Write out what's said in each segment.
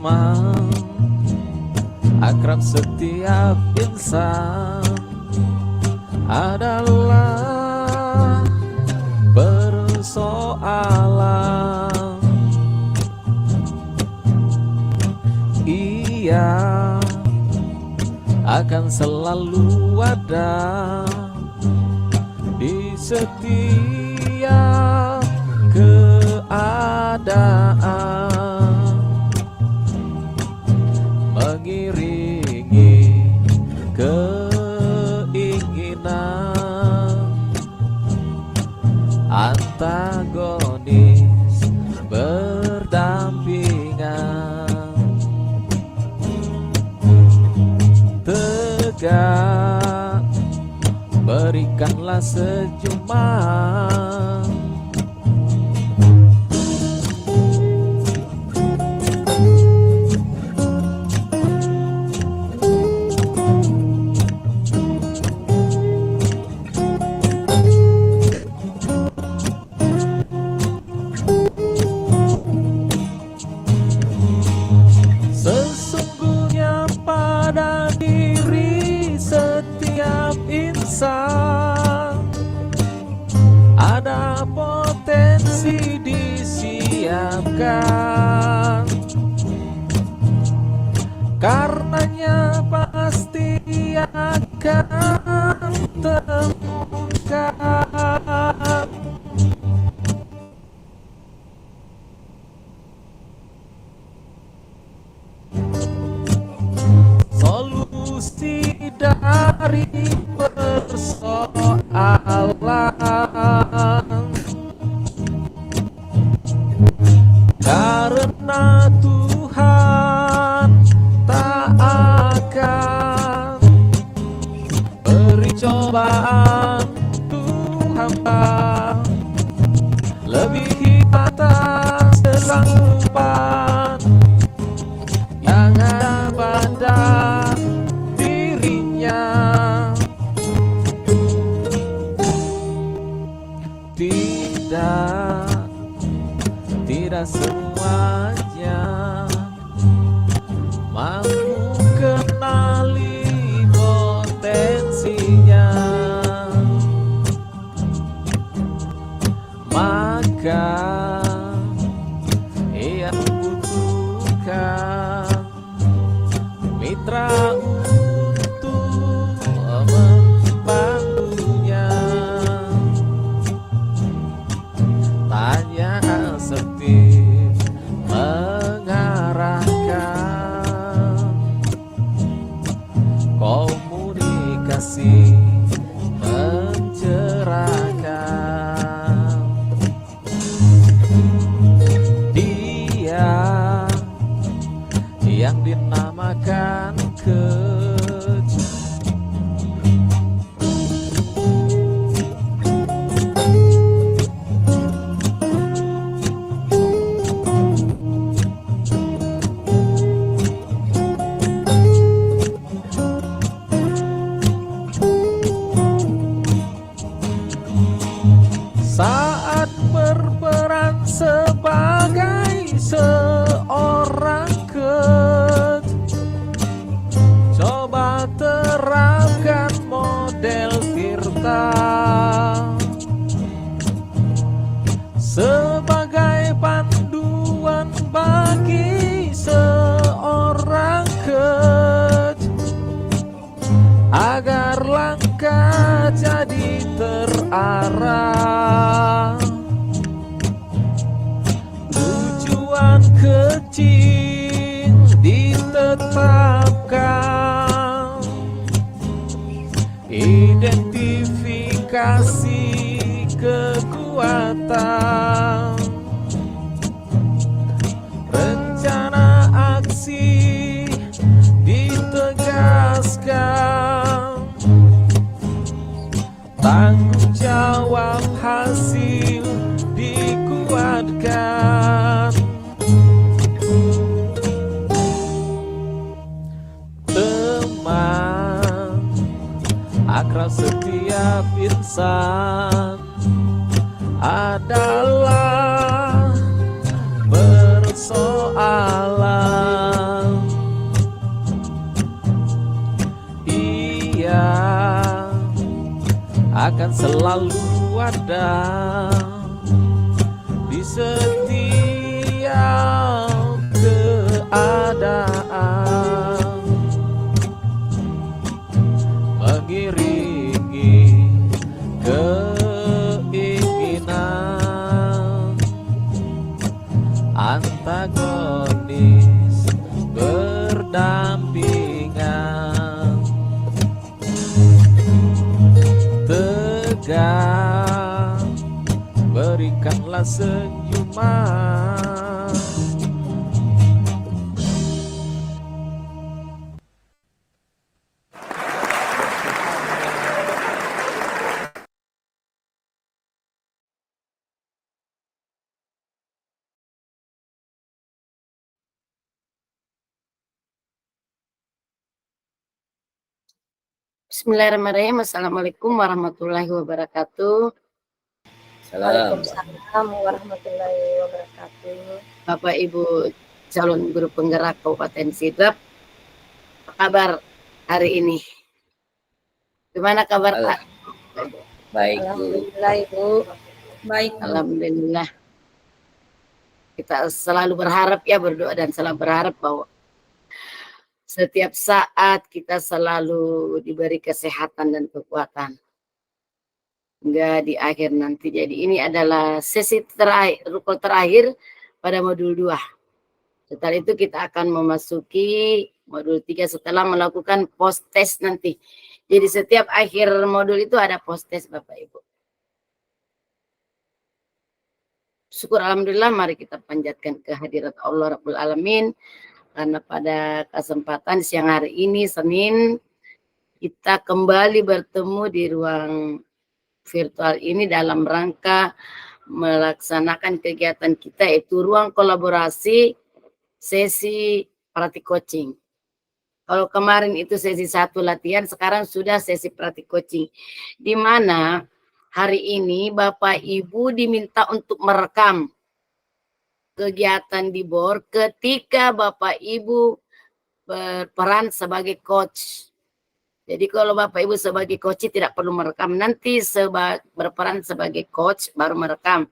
teman, akrab setiap insan adalah persoalan. Ia akan selalu ada di setiap keadaan, mengiringi keinginan, antagonis berdampingan, tegak berikanlah senyuman. Sesungguhnya pada diri setiap insan ada potensi disiapkan, karenanya pasti akan terungkap. Solusi dari persoalan, karena Tuhan tak akan beri cobaan untuk hamba lebih atas kesanggupan yang ada pada dirinya. Tidak semuanya mampu kenali potensinya, maka ia membutuhkan mitra untuk membantunya. Tanya seperti mengarahkan, komunikasi mencerahkan. Dia yang dinamakan coach. Saat berperan sebagai seorang coach, coba terapkan model Tirta sebagai panduan bagi seorang coach, agar langkah jadi terarah. Tujuan kecil ditetapkan, identifikasi kekuatan, rencana aksi ditegaskan, tanggung jawab hasil dikuatkan. Teman, akrab setiap insan adalah persoalan. selalu ada di setiap keadaan, mengiringi keinginan antagonis berdampingan, tegak berikanlah senyuman. Bismillahirrahmanirrahim. Assalamualaikum warahmatullahi wabarakatuh. Waalaikumsalam warahmatullahi wabarakatuh. Bapak Ibu calon guru penggerak Kabupaten Sidrap, apa kabar hari ini? Gimana kabar Pak? Baik, Bu. Alhamdulillah, Ibu. Baik. Alhamdulillah. Kita selalu berharap ya, berdoa dan selalu berharap bahwa setiap saat kita selalu diberi kesehatan dan kekuatan hingga di akhir nanti. Jadi ini adalah sesi terakhir, rukun terakhir pada modul 2. Setelah itu kita akan memasuki modul 3 setelah melakukan post test nanti. Jadi setiap akhir modul itu ada post test Bapak Ibu. Syukur alhamdulillah, mari kita panjatkan kehadirat Allah Rabbul Alamin. Karena pada kesempatan siang hari ini, Senin, kita kembali bertemu di ruang virtual ini dalam rangka melaksanakan kegiatan kita, yaitu ruang kolaborasi sesi praktik coaching. Kalau kemarin itu sesi 1 latihan, sekarang sudah sesi praktik coaching. Di mana hari ini Bapak Ibu diminta untuk merekam kegiatan di BOR ketika Bapak Ibu berperan sebagai coach. Jadi kalau Bapak Ibu sebagai coach tidak perlu merekam, nanti berperan sebagai coach baru merekam.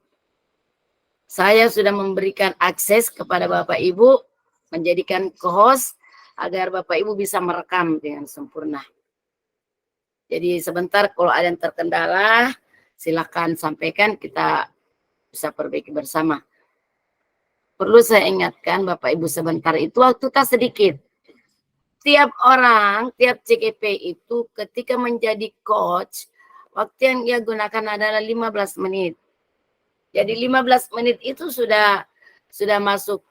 Saya sudah memberikan akses kepada Bapak Ibu menjadikan co-host agar Bapak Ibu bisa merekam dengan sempurna. Jadi sebentar kalau ada yang terkendala silakan sampaikan, kita bisa perbaiki bersama. Perlu saya ingatkan Bapak Ibu sebentar itu waktu kita sedikit. Tiap orang, tiap CGP itu ketika menjadi coach, waktu yang ia gunakan adalah 15 menit. Jadi 15 menit itu sudah masuk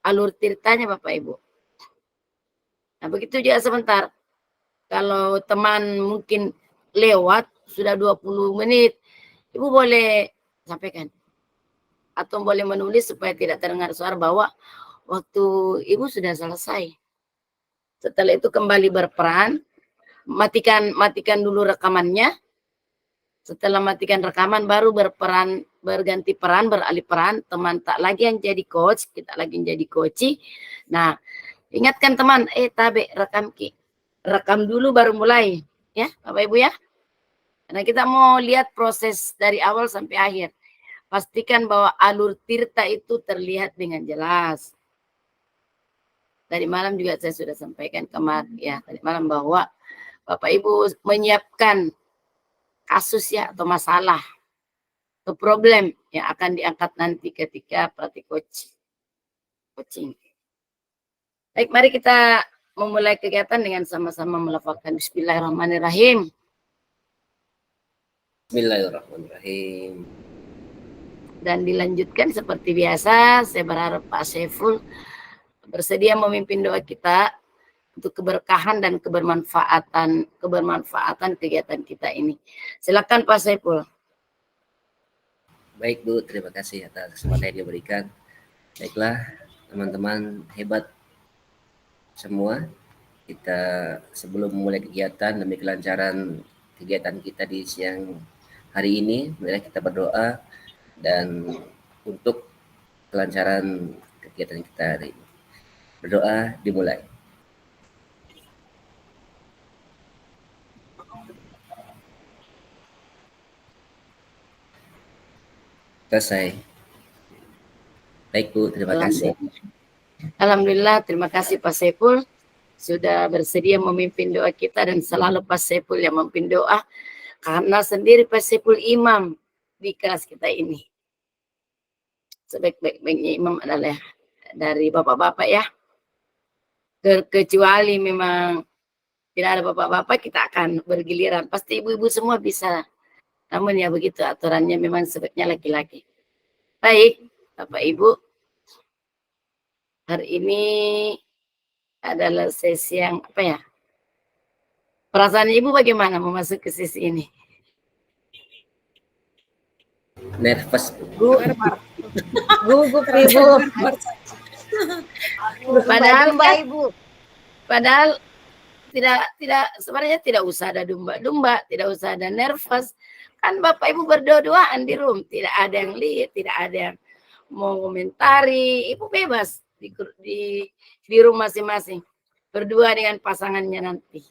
alur tirtanya Bapak Ibu. Nah begitu juga sebentar. Kalau teman mungkin lewat sudah 20 menit, Ibu boleh sampaikan. Atau boleh menulis supaya tidak terdengar suara bahwa waktu Ibu sudah selesai. Setelah itu kembali berperan, matikan dulu rekamannya. Setelah matikan rekaman baru berganti peran, beralih peran. Teman tak lagi yang jadi coach, kita lagi yang jadi coachi. Nah, ingatkan teman, tabe rekam dulu baru mulai, ya Bapak Ibu ya. Karena kita mau lihat proses dari awal sampai akhir. Pastikan bahwa alur tirta itu terlihat dengan jelas. Tadi malam juga saya sudah sampaikan kemarin ya, tadi malam bahwa Bapak Ibu menyiapkan kasus ya atau masalah atau problem yang akan diangkat nanti ketika praktik coaching. Baik, mari kita memulai kegiatan dengan sama-sama melafalkan Bismillahirrahmanirrahim. Bismillahirrahmanirrahim. Dan dilanjutkan seperti biasa, saya berharap Pak Saiful bersedia memimpin doa kita untuk keberkahan dan kebermanfaatan kegiatan kita ini. Silakan Pak Saiful. Baik Bu, terima kasih atas kesempatan yang diberikan. Baiklah teman-teman hebat semua, kita sebelum memulai kegiatan demi kelancaran kegiatan kita di siang hari ini, mari kita berdoa dan untuk kelancaran kegiatan kita hari ini. Berdoa dimulai. Selesai. Baik Bu, terima kasih. Alhamdulillah, terima kasih Pak Saiful sudah bersedia memimpin doa kita, dan selalu Pak Saiful yang memimpin doa karena sendiri Pak Saiful imam di kelas kita ini. Sebaik-baiknya imam adalah dari bapak-bapak ya. Kecuali memang tidak ada bapak-bapak, kita akan bergiliran. Pasti ibu-ibu semua bisa. Namun ya begitu aturannya, memang sebaiknya laki-laki. Baik, Bapak Ibu. Hari ini adalah sesi yang apa ya? Perasaan Ibu bagaimana memasuki ke sesi ini? Nervous. Gugup Ibu. Padahal tidak sebenarnya tidak usah ada domba-domba, tidak usah ada nervous. Kan Bapak Ibu berdoa-doaan di room, tidak ada yang lihat, tidak ada yang mau komentari. Ibu bebas di rumah masing-masing, berdua dengan pasangannya nanti.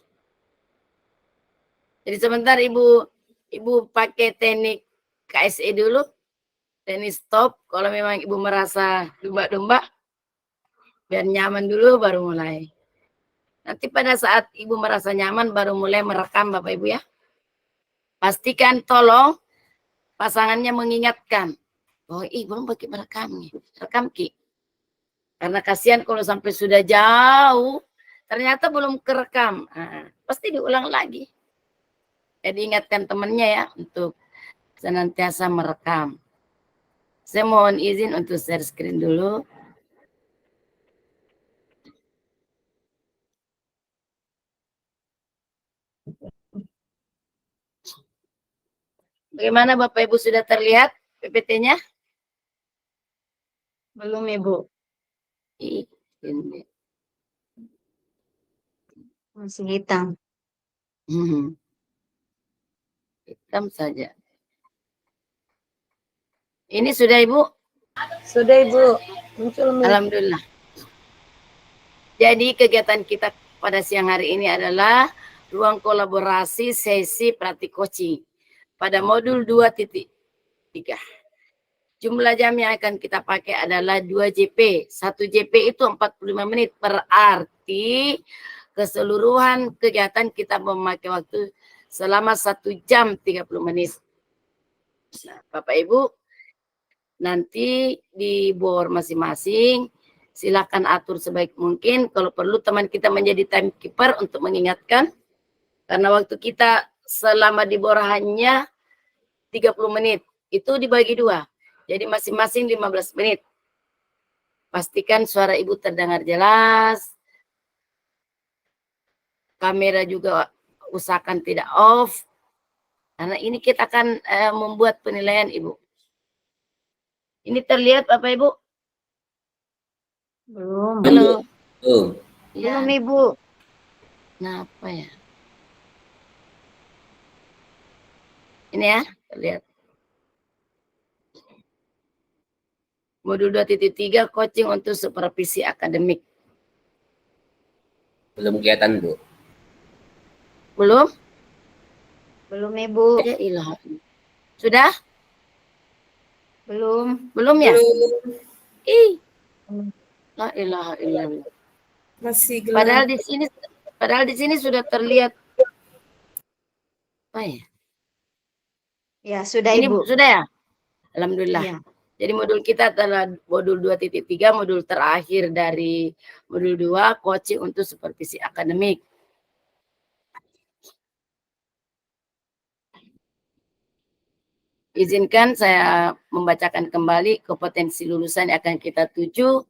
Jadi sebentar ibu pakai teknik KSE dulu, teknik stop. Kalau memang ibu merasa domba-domba, biar nyaman dulu baru mulai. Nanti pada saat ibu merasa nyaman baru mulai merekam Bapak Ibu ya. Pastikan tolong pasangannya mengingatkan. Oh belum pakai merekam nih, rekam Ki. Karena kasihan kalau sampai sudah jauh, ternyata belum kerekam. Pasti diulang lagi. Jadi ingatkan temannya ya untuk senantiasa merekam. Saya mohon izin untuk share screen dulu. Bagaimana Bapak Ibu, sudah terlihat PPT-nya? Belum Ibu. Ini. Masih hitam. Hitam saja. Ini sudah Ibu? Sudah Ibu. Muncul. Alhamdulillah. Jadi kegiatan kita pada siang hari ini adalah ruang kolaborasi sesi praktik coaching pada modul 2.3. Jumlah jam yang akan kita pakai adalah 2 JP. 1 JP itu 45 menit. Berarti keseluruhan kegiatan kita memakai waktu selama 1 jam 30 menit. Nah, Bapak Ibu, nanti di bor masing-masing silakan atur sebaik mungkin. Kalau perlu teman kita menjadi timekeeper untuk mengingatkan. Karena waktu kita selama di bor hanya 30 menit. Itu dibagi 2. Jadi masing-masing 15 menit. Pastikan suara Ibu terdengar jelas. Kamera juga usahakan tidak off. Karena ini kita akan membuat penilaian Ibu. Ini terlihat Bapak Ibu? Belum. Halo. Ya. Belum Ibu. Nah, apa ya? Ini ya, terlihat. Modul 2.3 coaching untuk supervisi akademik. Belum kelihatan Bu. Belum? Belum Ibu. Ya ilah. Sudah? Belum. Belum ya? Belum. La ilaha illallah. Masih gelap. Padahal di sini sudah terlihat. Oh ya. Ya, sudah Ini Ibu. sudah ya? Alhamdulillah. Ya. Jadi modul kita adalah modul 2.3, modul terakhir dari modul 2, coaching untuk supervisi akademik. Izinkan saya membacakan kembali kompetensi lulusan yang akan kita tuju.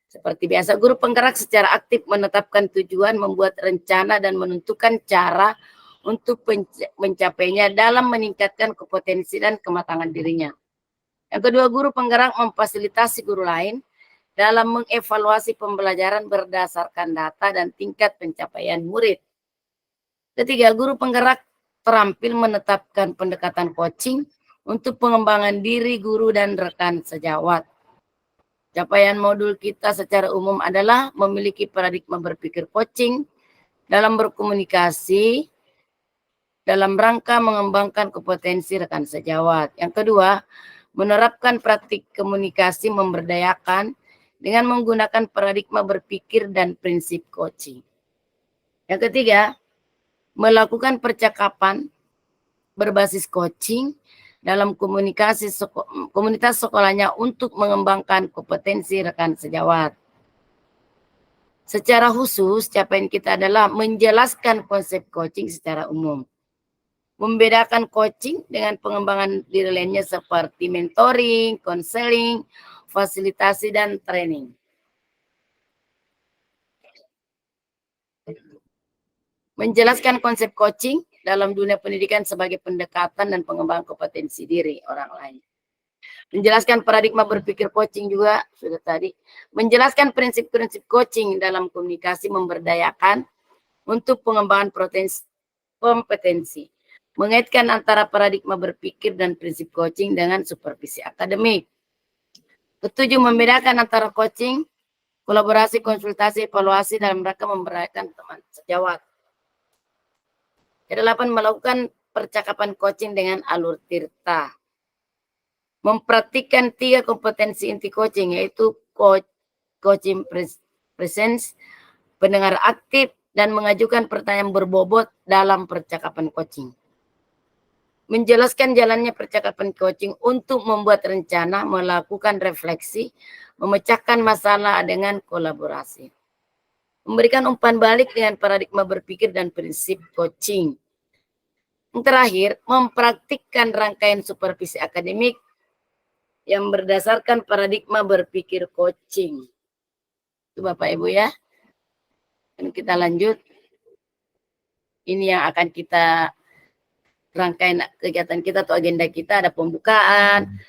Seperti biasa, guru penggerak secara aktif menetapkan tujuan, membuat rencana, dan menentukan cara untuk mencapainya dalam meningkatkan kompetensi dan kematangan dirinya. Yang kedua, guru penggerak memfasilitasi guru lain dalam mengevaluasi pembelajaran berdasarkan data dan tingkat pencapaian murid. Ketiga, guru penggerak terampil menetapkan pendekatan coaching untuk pengembangan diri guru dan rekan sejawat. Capaian modul kita secara umum adalah memiliki paradigma berpikir coaching dalam berkomunikasi dalam rangka mengembangkan kompetensi rekan sejawat. Yang kedua, menerapkan praktik komunikasi memberdayakan dengan menggunakan paradigma berpikir dan prinsip coaching. Yang ketiga, melakukan percakapan berbasis coaching dalam komunitas sekolahnya untuk mengembangkan kompetensi rekan sejawat. Secara khusus, capaian kita adalah menjelaskan konsep coaching secara umum. Membedakan coaching dengan pengembangan diri lainnya seperti mentoring, konseling, fasilitasi, dan training. Menjelaskan konsep coaching dalam dunia pendidikan sebagai pendekatan dan pengembangan kompetensi diri orang lain. Menjelaskan paradigma berpikir coaching juga sudah tadi. Menjelaskan prinsip-prinsip coaching dalam komunikasi memberdayakan untuk pengembangan kompetensi. Mengaitkan antara paradigma berpikir dan prinsip coaching dengan supervisi akademik. Ketujuh, membedakan antara coaching, kolaborasi, konsultasi, evaluasi dalam rangka memberdayakan teman sejawat. Kedelapan, melakukan percakapan coaching dengan alur tirta. Mempraktikkan 3 kompetensi inti coaching, yaitu coaching presence, pendengar aktif, dan mengajukan pertanyaan berbobot dalam percakapan coaching. Menjelaskan jalannya percakapan coaching untuk membuat rencana, melakukan refleksi, memecahkan masalah dengan kolaborasi. Memberikan umpan balik dengan paradigma berpikir dan prinsip coaching. Yang terakhir, mempraktikkan rangkaian supervisi akademik yang berdasarkan paradigma berpikir coaching. Itu Bapak Ibu ya. Dan kita lanjut. Ini yang akan kita rangkaian kegiatan kita atau agenda kita, ada pembukaan.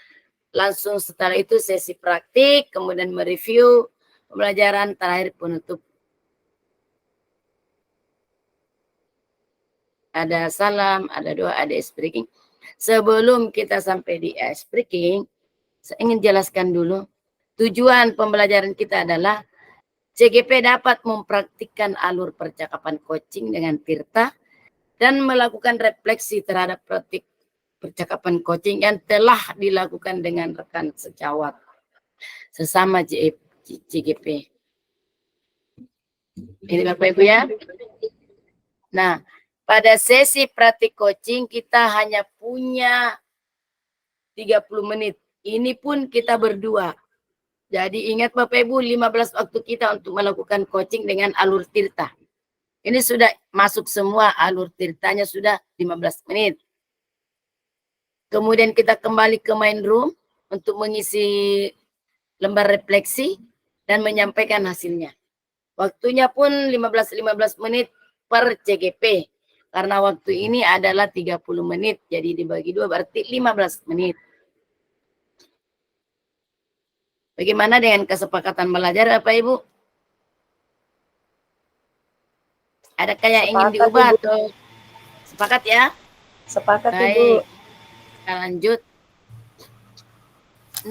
Langsung setelah itu sesi praktik, kemudian mereview pembelajaran, terakhir penutup. Ada salam, ada doa, ada ice breaking. Sebelum kita sampai di ice breaking, saya ingin jelaskan dulu, tujuan pembelajaran kita adalah CGP dapat mempraktikkan alur percakapan coaching dengan tirta dan melakukan refleksi terhadap praktik percakapan coaching yang telah dilakukan dengan rekan sejawat sesama CGP. Ini Bapak Ibu ya. Nah, pada sesi praktik coaching kita hanya punya 30 menit. Ini pun kita berdua. Jadi ingat Bapak Ibu, 15 waktu kita untuk melakukan coaching dengan alur tirta. Ini sudah masuk semua, alur tirtanya sudah 15 menit. Kemudian kita kembali ke main room untuk mengisi lembar refleksi dan menyampaikan hasilnya. Waktunya pun 15 menit per CGP. Karena waktu ini adalah 30 menit, jadi dibagi 2 berarti 15 menit. Bagaimana dengan kesepakatan belajar Bapak Ibu? Adakah yang ingin diubah atau sepakat ya? Sepakat Baik. Ibu. Kita lanjut.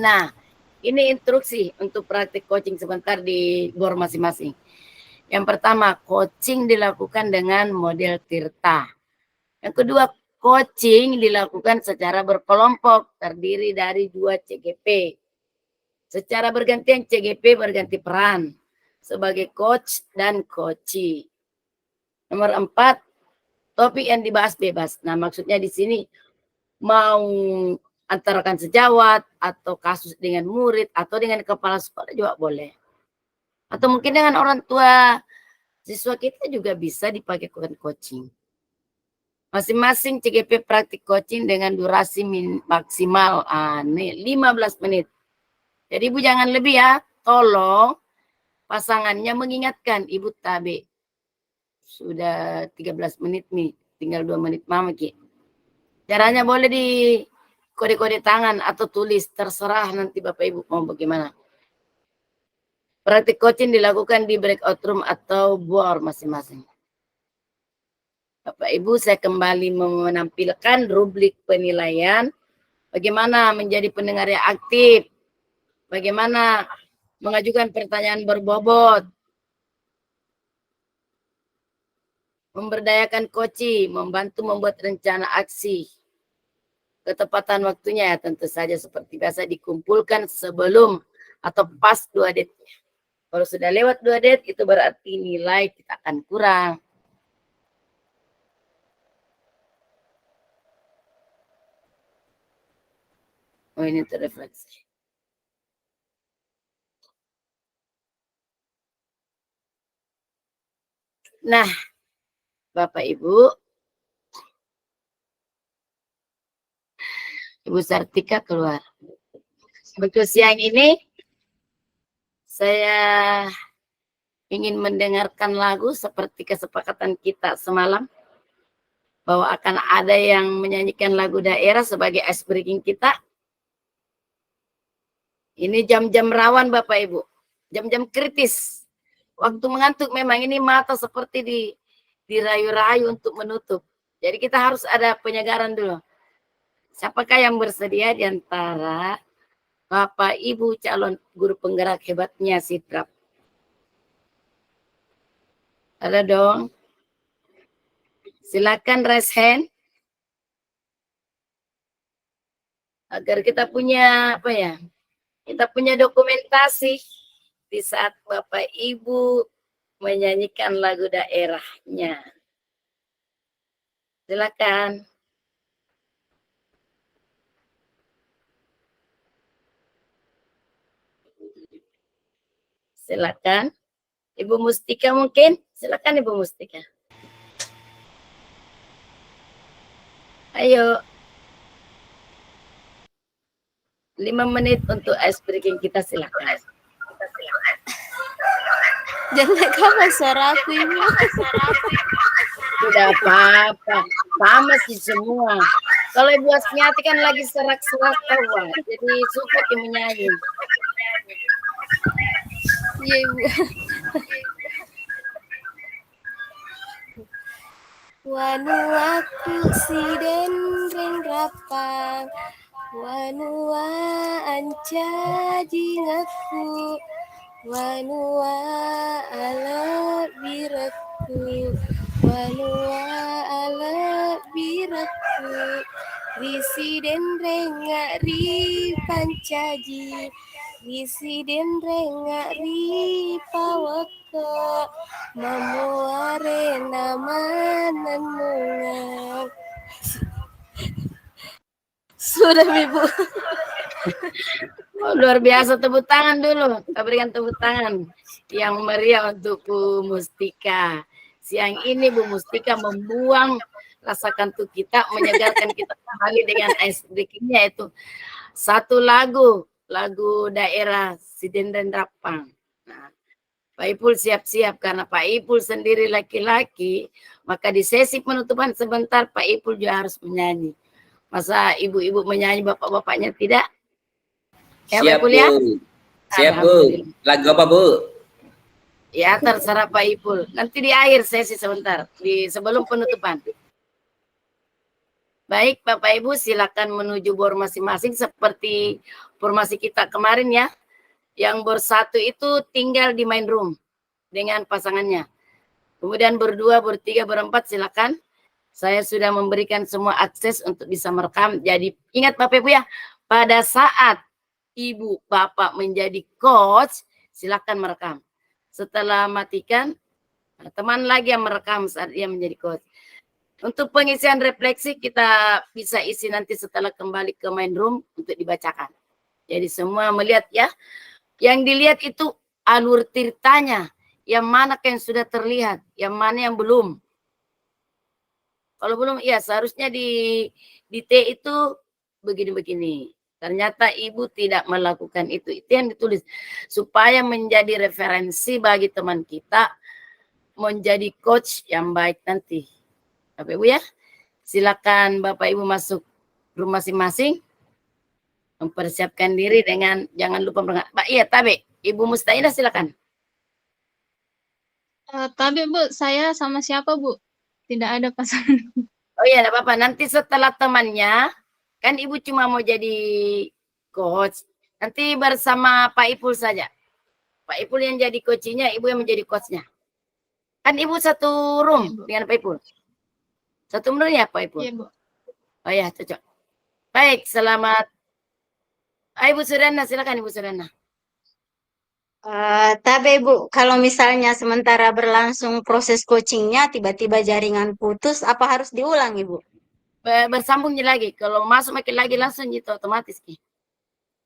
Nah, ini instruksi untuk praktik coaching sebentar di bor masing-masing. Yang pertama, coaching dilakukan dengan model tirta. Yang kedua, coaching dilakukan secara berkelompok, terdiri dari 2 CGP. Secara bergantian CGP berganti peran sebagai coach dan coachee. Nomor 4, topik yang dibahas bebas. Nah, maksudnya di sini mau antara rekan sejawat atau kasus dengan murid atau dengan kepala sekolah juga boleh. Atau mungkin dengan orang tua siswa kita juga bisa dipakai coaching. Masing-masing CGP praktik coaching dengan durasi maksimal 15 menit. Jadi Ibu jangan lebih ya, tolong pasangannya mengingatkan Ibu Tabe. Sudah 13 menit nih, tinggal 2 menit Mama Ki. Caranya boleh di kode-kode tangan atau tulis, terserah nanti Bapak Ibu mau bagaimana. Praktik coaching dilakukan di breakout room atau bor masing-masing. Bapak Ibu, saya kembali menampilkan rubrik penilaian. Bagaimana menjadi pendengar yang aktif. Bagaimana mengajukan pertanyaan berbobot. Memberdayakan coaching, membantu membuat rencana aksi. ketepatan waktunya ya tentu saja seperti biasa dikumpulkan sebelum atau pas 2 det. Kalau sudah lewat 2 det itu berarti nilai kita akan kurang. Oh ini terrefleksi. Nah, Bapak Ibu, Ibu Sartika keluar. Untuk siang ini saya ingin mendengarkan lagu seperti kesepakatan kita semalam bahwa akan ada yang menyanyikan lagu daerah sebagai ice breaking kita. Ini jam-jam rawan Bapak Ibu, jam-jam kritis. Waktu mengantuk memang ini mata seperti dirayu-rayu untuk menutup. Jadi kita harus ada penyegaran dulu. Siapakah yang bersedia di antara Bapak Ibu calon guru penggerak hebatnya Sidrap? Ada dong. Silakan raise hand. Agar kita punya apa ya? Kita punya dokumentasi di saat Bapak Ibu menyanyikan lagu daerahnya. Silakan. Silakan. Ibu Mustika mungkin? Silakan Ibu Mustika. Ayo. 5 menit untuk ice breaking kita, silakan. Jangan kamu suara aku Ibu. Tidak apa-apa. Sama sih semua. Kalau Ibu Asmiati kan lagi serak-serak tawa. Jadi suka menyanyi. Iya Ibu. Wanuaku si dendreng rapang, wanua anca jingaku, wanua ala biraku, wanua ala biraku, risi dendreng ri pancaji, risi dendreng ri pawaka, mamuare nama nanungan. Sudah Ibu. Oh, luar biasa, tepuk tangan dulu. Kita berikan tepuk tangan yang meriah untuk Bu Mustika. Siang ini Bu Mustika membuang rasa kantuk kita, menyegarkan kita kembali dengan ice breaking-nya itu satu lagu daerah Sidenden Rapang. Nah, Pak Ipul siap-siap karena Pak Ipul sendiri laki-laki, maka di sesi penutupan sebentar Pak Ipul juga harus menyanyi. Masa ibu-ibu menyanyi, bapak-bapaknya tidak? Ya, Siap, Pak Ipul, ya? Siap, Bu. Lagu apa, Bu? Ya, terserah Pak Ipul. Nanti di akhir sesi sebentar, sebelum penutupan. Baik, Bapak Ibu, silakan menuju bor masing-masing seperti formasi kita kemarin ya. Yang bor 1 itu tinggal di main room dengan pasangannya. Kemudian bor 2, bor 3, bor 4 silakan. Saya sudah memberikan semua akses untuk bisa merekam. Jadi ingat Bapak Ibu ya, pada saat Ibu Bapak menjadi coach, silakan merekam. Setelah matikan, teman lagi yang merekam saat dia menjadi coach. Untuk pengisian refleksi kita bisa isi nanti setelah kembali ke main room untuk dibacakan. Jadi semua melihat ya. Yang dilihat itu alur ceritanya. Yang mana yang sudah terlihat, yang mana yang belum. Kalau belum, ya seharusnya di T itu begini-begini. Ternyata ibu tidak melakukan itu. Itu yang ditulis. Supaya menjadi referensi bagi teman kita menjadi coach yang baik nanti. Bapak Ibu ya, silakan Bapak Ibu masuk room masing-masing, mempersiapkan diri dengan jangan lupa Mbak iya Tabe, Ibu Mustainah silakan. Tabe Bu, saya sama siapa Bu? Tidak ada pasangan. Oh iya, tidak apa-apa. Nanti setelah temannya, kan Ibu cuma mau jadi coach. Nanti bersama Pak Ipul saja. Pak Ipul yang jadi coachnya, Ibu yang menjadi coachnya. Kan Ibu satu room dengan Pak Ipul. Satu menit ya Pak Ipul? Iya Bu. Oh ya, cocok. Baik, selamat. Ibu Surana, silakan Ibu Surana. Tapi Bu, kalau misalnya sementara berlangsung proses coachingnya, tiba-tiba jaringan putus, apa harus diulang Ibu? Bersambungnya lagi. Kalau masuk makin lagi langsung gitu otomatis.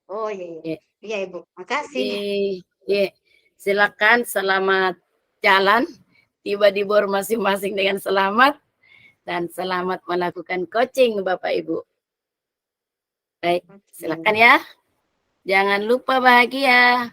Oh iya, iya. Iya. Iya Ibu, makasih. Iya. Silakan, selamat jalan. Tiba di bor masing-masing dengan selamat. Dan selamat melakukan coaching Bapak Ibu. Baik, silakan ya. Jangan lupa bahagia.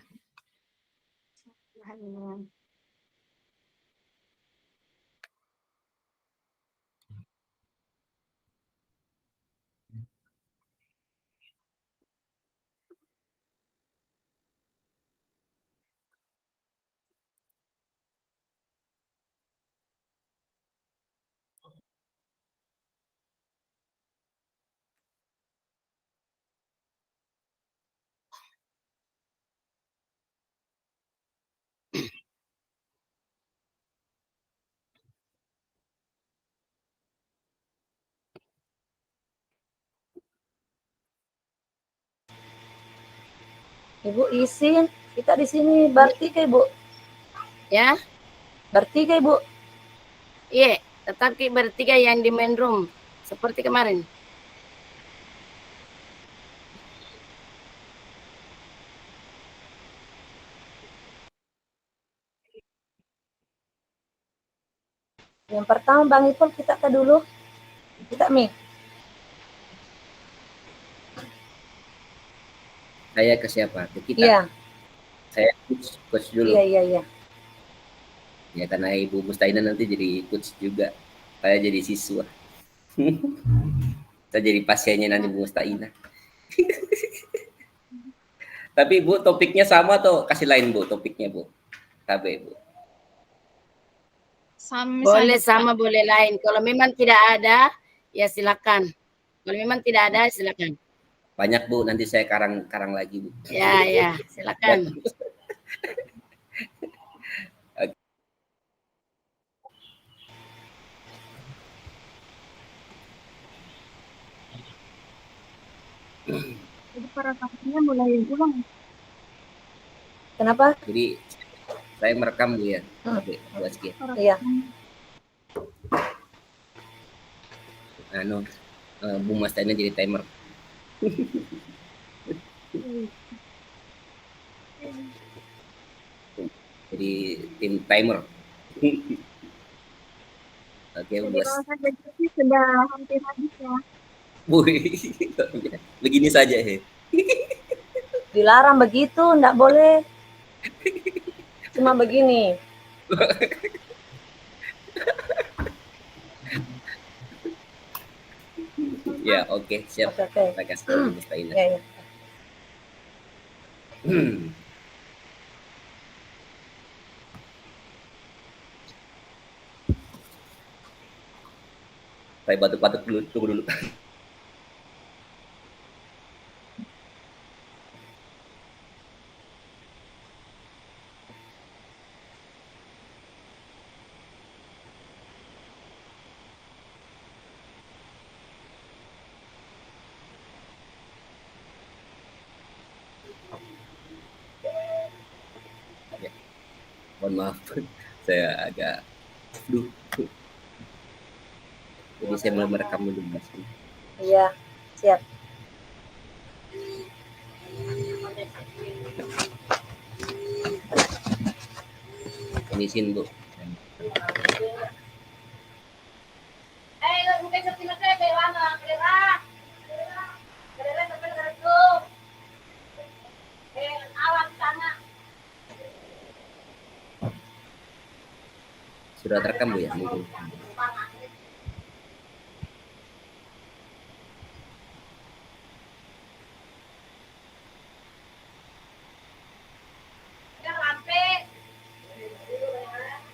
Ibu izin, kita di sini bertiga Ibu. Ya, Bertiga Ibu. iya. Tetapi bertiga yang di main room. Seperti kemarin. Yang pertama Bang Ipul kita ke dulu. Kita Mi. Saya ke siapa? Ke kita. Iya. Saya coach dulu. Iya. Ya karena Ibu Mustaina nanti jadi coach juga. Saya jadi siswa. Saya jadi pasiennya nanti Bu Mustaina. Tapi Bu, topiknya sama atau kasih lain Bu topiknya Bu? KB Bu. Boleh sama, boleh lain. Kalau memang tidak ada, ya silakan. Kalau memang tidak ada, silakan. Banyak Bu, nanti saya karang lagi Bu. Ya, silakan. Jadi para tamunya mulai ulang. Kenapa? Jadi saya merekam Bu ya. Bu Askia. Iya. Bu Mustaina jadi timer. Jadi tim timer. Oke, Jadi Bu. kalau saya jadi sudah hampir habis ya. Begini saja he. Dilarang begitu, enggak boleh. Cuma begini. Ya, oke, siap. Oke. Terima kasih Bu Mustaina. Iya. Saya batuk-batuk dulu, tunggu dulu. Ya. Mohon maaf, saya agak jadi saya mulai merekam dulu Mas. Iya, siap. Permisin Bu. Sudah terekam Bu ya? Mungkin.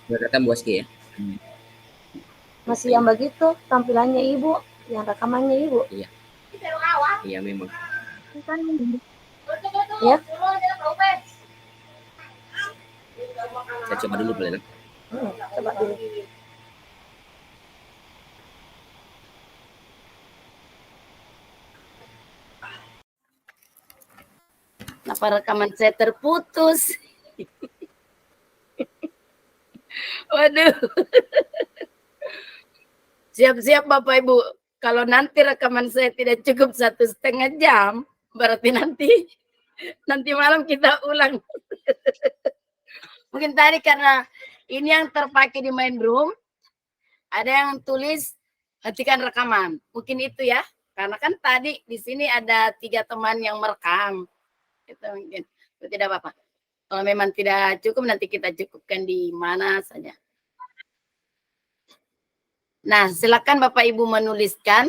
Sudah terekam Bu Askia ya? Masih yang begitu tampilannya Ibu, yang rekamannya Ibu. Iya. Iya memang. Ya. Saya coba dulu boleh? Coba dulu. Apa rekaman saya terputus? Waduh. Siap-siap Bapak Ibu. Kalau nanti rekaman saya tidak cukup 1,5 jam, berarti nanti malam kita ulang. Mungkin tadi karena ini yang terpakai di main room, ada yang tulis hentikan rekaman. Mungkin itu ya. Karena kan tadi di sini ada 3 teman yang merekam. Itu mungkin. Itu tidak apa-apa. Kalau memang tidak cukup, nanti kita cukupkan di mana saja. Nah, silakan Bapak Ibu menuliskan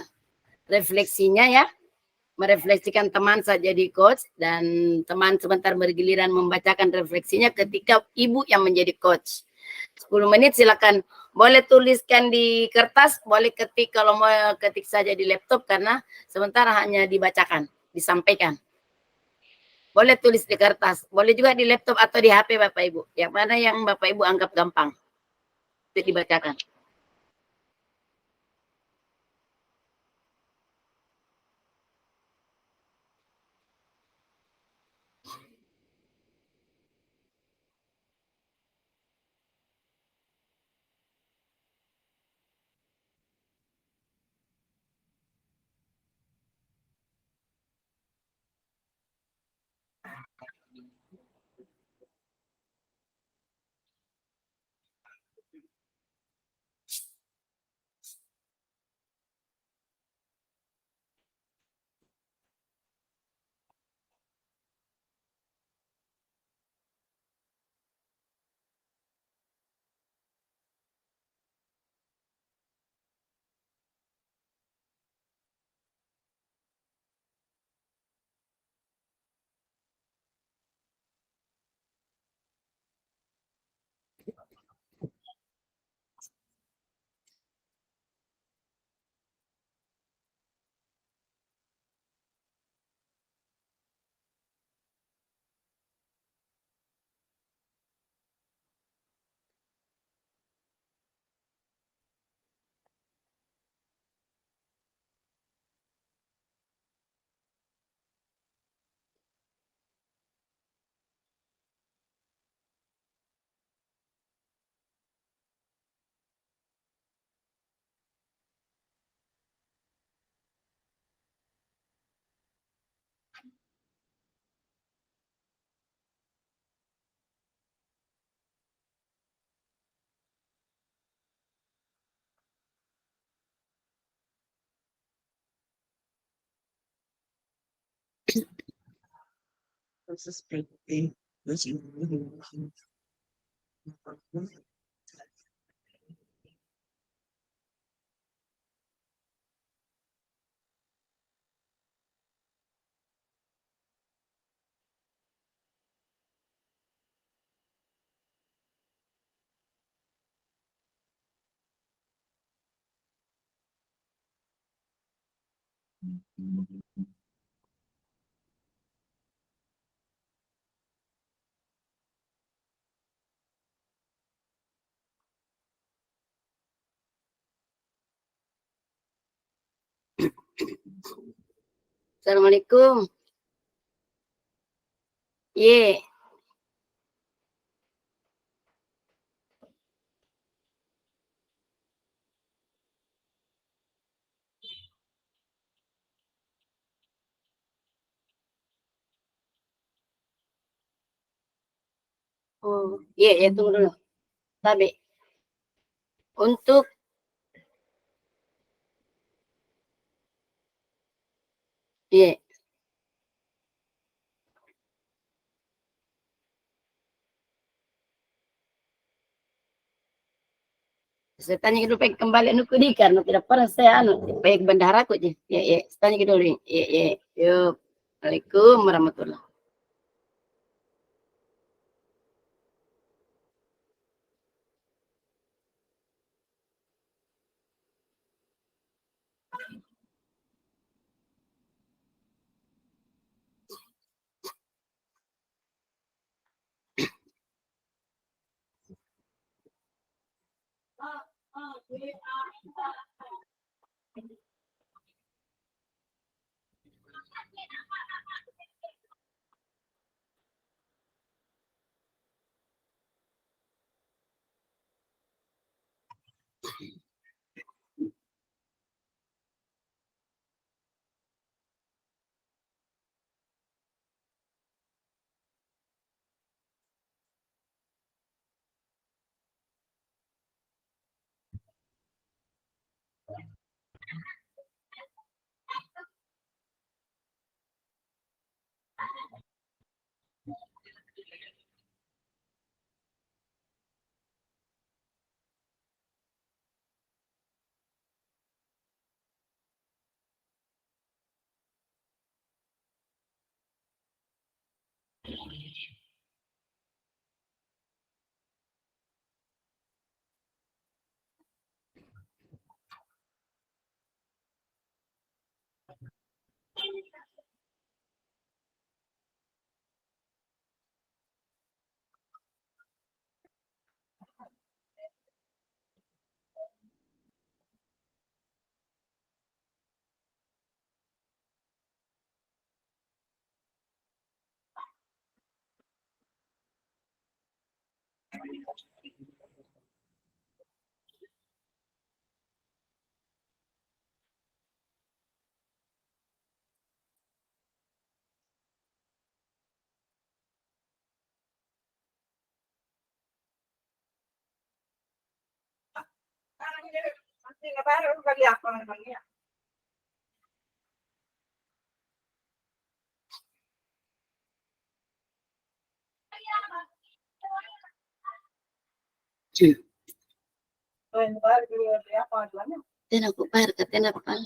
refleksinya ya. Merefleksikan teman saat jadi coach, dan teman sebentar bergiliran membacakan refleksinya ketika Ibu yang menjadi coach. 10 menit silakan. Boleh tuliskan di kertas, boleh ketik, kalau mau ketik saja di laptop karena sebentar hanya dibacakan, disampaikan. Boleh tulis di kertas, boleh juga di laptop atau di HP Bapak Ibu. Yang mana yang Bapak Ibu anggap gampang untuk dibacakan. Assalamualaikum. Ye. Oh, ye, tunggu dulu. Tapi untuk ye, saya tanya dulu pengen kembali anu di karena tidak pernah saya anu baik bendahara kok je. Ye, saya tanya dulu. Ye. Yuk. Waalaikumsalam warahmatullahi. Dan aku bayar ke tenda bakal.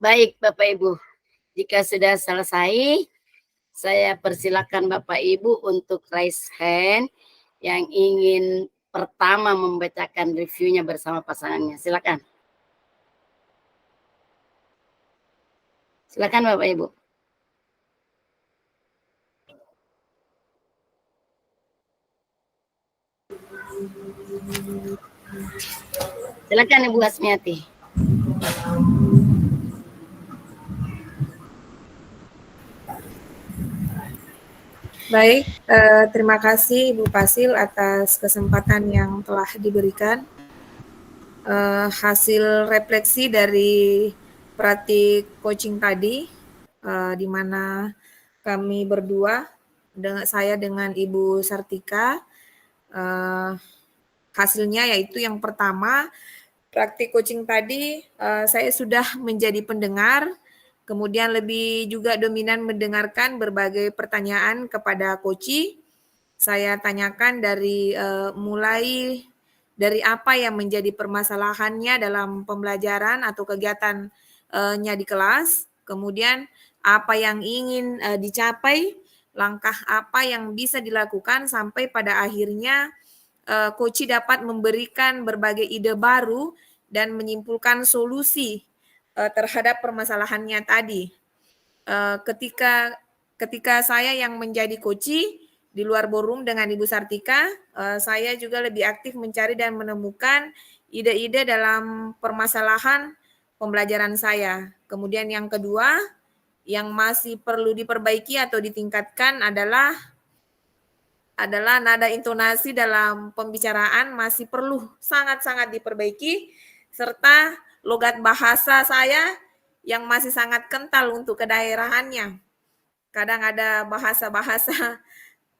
Baik Bapak Ibu, jika sudah selesai, saya persilakan Bapak Ibu untuk raise hand yang ingin pertama membacakan reviewnya bersama pasangannya. Silakan. Silakan Bapak Ibu. Silakan Ibu Hasmiati. Baik, terima kasih Ibu Pasil atas kesempatan yang telah diberikan. Hasil refleksi dari praktik coaching tadi, di mana kami berdua, saya dengan Ibu Sartika, hasilnya yaitu yang pertama, praktik coaching tadi saya sudah menjadi pendengar, kemudian lebih juga dominan mendengarkan berbagai pertanyaan kepada coachee. Saya tanyakan dari mulai dari apa yang menjadi permasalahannya dalam pembelajaran atau kegiatannya di kelas, kemudian apa yang ingin dicapai, langkah apa yang bisa dilakukan sampai pada akhirnya coachee dapat memberikan berbagai ide baru dan menyimpulkan solusi terhadap permasalahannya tadi. Ketika saya yang menjadi coachee di luar ballroom dengan Ibu Sartika, saya juga lebih aktif mencari dan menemukan ide-ide dalam permasalahan pembelajaran saya. Kemudian yang kedua, yang masih perlu diperbaiki atau ditingkatkan adalah nada intonasi dalam pembicaraan masih perlu sangat-sangat diperbaiki, serta logat bahasa saya yang masih sangat kental untuk kedaerahannya. Kadang ada bahasa-bahasa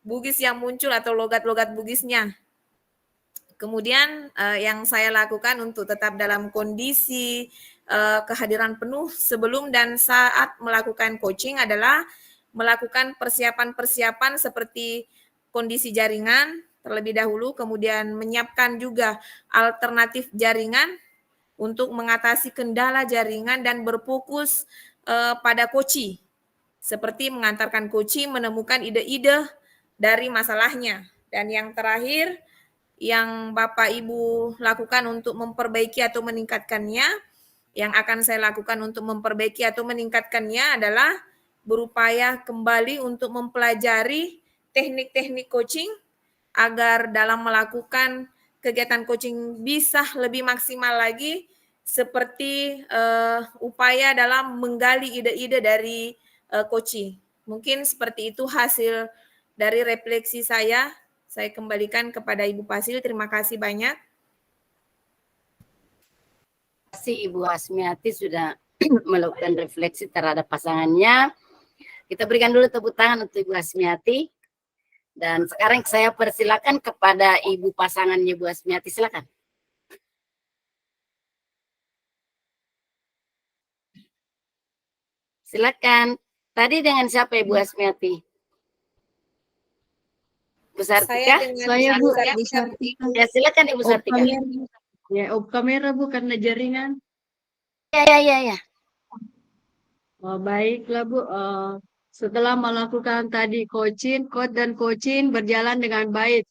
Bugis yang muncul atau logat-logat Bugisnya. Kemudian yang saya lakukan untuk tetap dalam kondisi kehadiran penuh sebelum dan saat melakukan coaching adalah melakukan persiapan-persiapan seperti kondisi jaringan terlebih dahulu, kemudian menyiapkan juga alternatif jaringan untuk mengatasi kendala jaringan dan berfokus pada coachee, seperti mengantarkan coachee menemukan ide-ide dari masalahnya. Dan yang terakhir, yang Bapak Ibu lakukan untuk memperbaiki atau meningkatkannya, yang akan saya lakukan untuk memperbaiki atau meningkatkannya adalah berupaya kembali untuk mempelajari teknik-teknik coaching agar dalam melakukan kegiatan coaching bisa lebih maksimal lagi, seperti upaya dalam menggali ide-ide dari coaching. Mungkin seperti itu hasil dari refleksi saya. Saya kembalikan kepada Ibu Pasil. Terima kasih banyak. Terima kasih Ibu Hasmiati sudah melakukan refleksi terhadap pasangannya. Kita berikan dulu tepuk tangan untuk Ibu Hasmiati. Dan sekarang saya persilakan kepada Ibu pasangannya Ibu Hasmiati. Silakan. Silakan. Tadi dengan siapa Ibu Hasmiati? Bu Sartika? Saya Bu Sartika. Ya silakan Ibu Sartika. Ya, kamera bukan jaringan. Ya. Oh, baiklah Bu. Setelah melakukan tadi coaching berjalan dengan baik.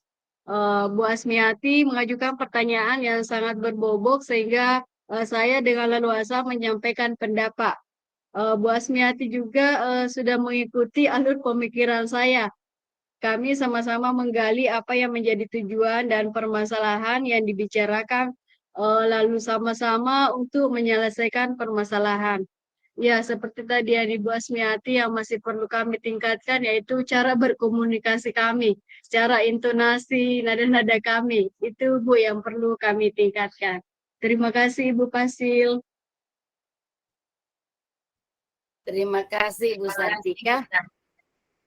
Bu Asmiati mengajukan pertanyaan yang sangat berbobot sehingga saya dengan leluasa menyampaikan pendapat. Bu Asmiati juga sudah mengikuti alur pemikiran saya. Kami sama-sama menggali apa yang menjadi tujuan dan permasalahan yang dibicarakan, lalu sama-sama untuk menyelesaikan permasalahan. Ya, seperti tadi yang Ibu Asmiati yang masih perlu kami tingkatkan yaitu cara berkomunikasi kami, secara intonasi, nada-nada kami. Itu Bu yang perlu kami tingkatkan. Terima kasih Ibu Pasil. Terima kasih Ibu Sartika.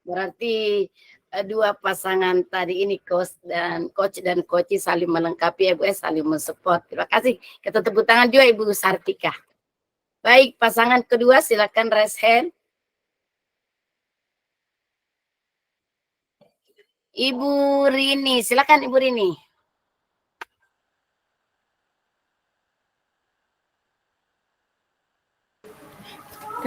Berarti dua pasangan tadi ini coach dan coachee saling melengkapi ya Bu, saling mensupport. Terima kasih. Kita tepuk tangan juga Ibu Sartika. Baik, pasangan kedua silakan raise hand. Ibu Rini, silakan Ibu Rini.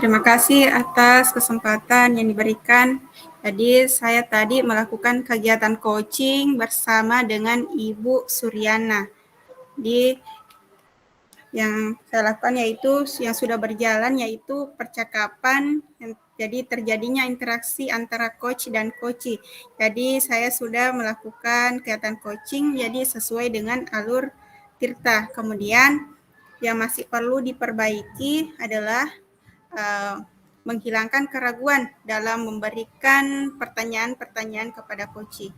Terima kasih atas kesempatan yang diberikan. Jadi saya tadi melakukan kegiatan coaching bersama dengan Ibu Suryana. Di yang saya lakukan yaitu yang sudah berjalan yaitu percakapan, jadi terjadinya interaksi antara coach dan coachee. Jadi saya sudah melakukan kegiatan coaching jadi sesuai dengan alur Tirta. Kemudian yang masih perlu diperbaiki adalah menghilangkan keraguan dalam memberikan pertanyaan-pertanyaan kepada coachee.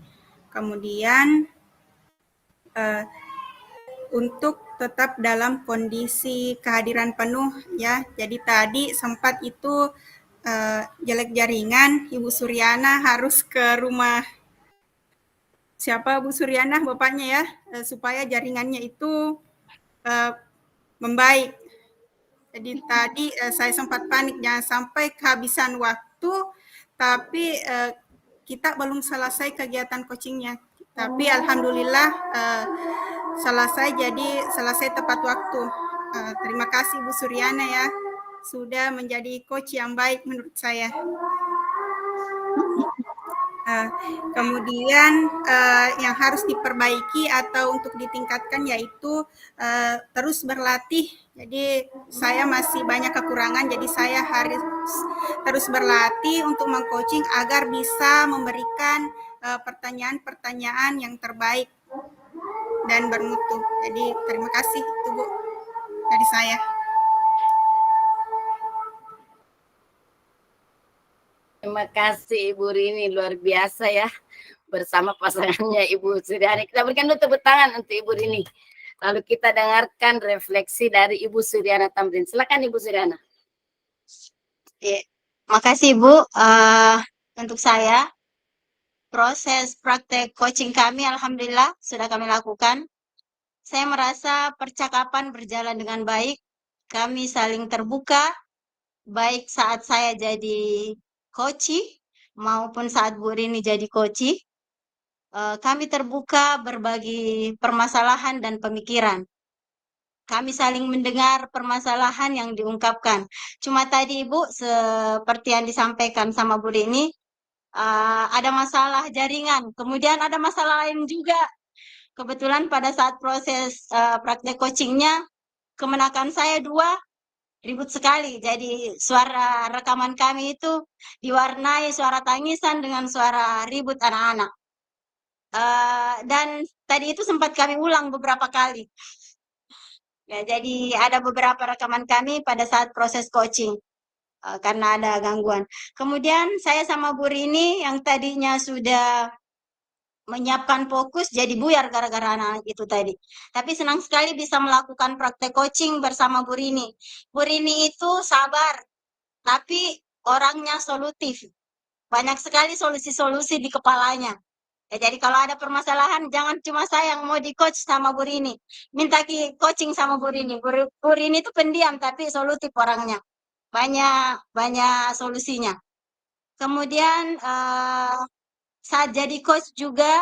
Kemudian untuk tetap dalam kondisi kehadiran penuh ya. Jadi tadi sempat itu jelek jaringan, Ibu Suryana harus ke rumah siapa Bu Suryana bapaknya ya, supaya jaringannya itu membaik. Jadi tadi saya sempat panik jangan sampai kehabisan waktu, tapi kita belum selesai kegiatan coachingnya. Tapi alhamdulillah selesai tepat waktu. Terima kasih Bu Suryana ya, sudah menjadi coach yang baik menurut saya. Kemudian yang harus diperbaiki atau untuk ditingkatkan yaitu terus berlatih. Jadi saya masih banyak kekurangan, jadi saya harus terus berlatih untuk mengcoaching agar bisa memberikan pertanyaan-pertanyaan yang terbaik dan bermutu. Jadi terima kasih itu Bu dari saya. Terima kasih Ibu Rini, luar biasa ya bersama pasangannya Ibu Suryana. Kita berikan dulu tepuk tangan untuk Ibu Rini. Lalu kita dengarkan refleksi dari Ibu Suryana Tamrin. Silakan Ibu Suryana. Ya, makasih Bu. Untuk saya, proses praktek coaching kami alhamdulillah sudah kami lakukan. Saya merasa percakapan berjalan dengan baik. Kami saling terbuka, baik saat saya jadi coachee maupun saat Bu Rini jadi coachee. Kami terbuka berbagi permasalahan dan pemikiran. Kami saling mendengar permasalahan yang diungkapkan. Cuma tadi Ibu, seperti yang disampaikan sama Bu Rini, ada masalah jaringan. Kemudian ada masalah lain juga. Kebetulan pada saat proses praktek coachingnya, kemenakan saya 2 ribut sekali. Jadi suara rekaman kami itu diwarnai suara tangisan dengan suara ribut anak-anak. Dan tadi itu sempat kami ulang beberapa kali. Ya, jadi ada beberapa rekaman kami pada saat proses coaching karena ada gangguan. Kemudian saya sama Bu Rini yang tadinya sudah menyiapkan fokus jadi buyar gara-gara anak itu tadi. Tapi senang sekali bisa melakukan praktek coaching bersama Bu Rini. Bu Rini itu sabar, tapi orangnya solutif. Banyak sekali solusi-solusi di kepalanya. Ya, jadi kalau ada permasalahan, jangan cuma saya yang mau di-coach sama Bu Rini. Minta coaching sama Bu Rini. Bu Rini itu pendiam, tapi solutif orangnya. Banyak solusinya. Kemudian saat jadi coach juga,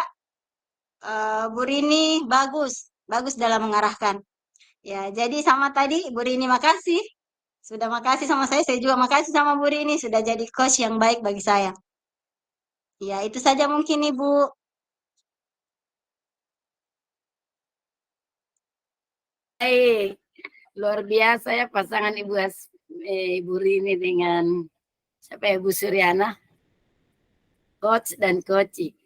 Bu Rini bagus dalam mengarahkan. Ya, jadi sama tadi Bu Rini makasih. Sudah makasih sama saya juga makasih sama Bu Rini sudah jadi coach yang baik bagi saya. Ya, itu saja mungkin Ibu. Luar biasa ya pasangan Ibu Rini dengan siapa ya, Ibu Suryana. Coach dan coachee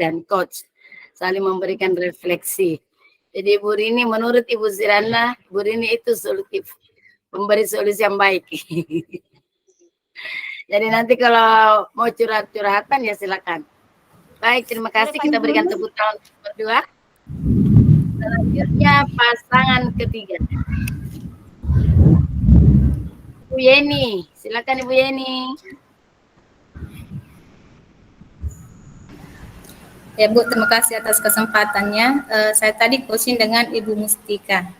dan coach saling memberikan refleksi. Jadi Ibu Rini menurut Ibu Suryana, Bu Rini itu solutif, memberi solusi yang baik. Jadi nanti kalau mau curhat-curhatan ya silakan. Baik, terima kasih. Kita berikan tepuk tangan untuk berdua. Selanjutnya pasangan ketiga. Ibu Yeni, silakan Ibu Yeni. Ya Bu, terima kasih atas kesempatannya. Saya tadi coaching dengan Ibu Mustika.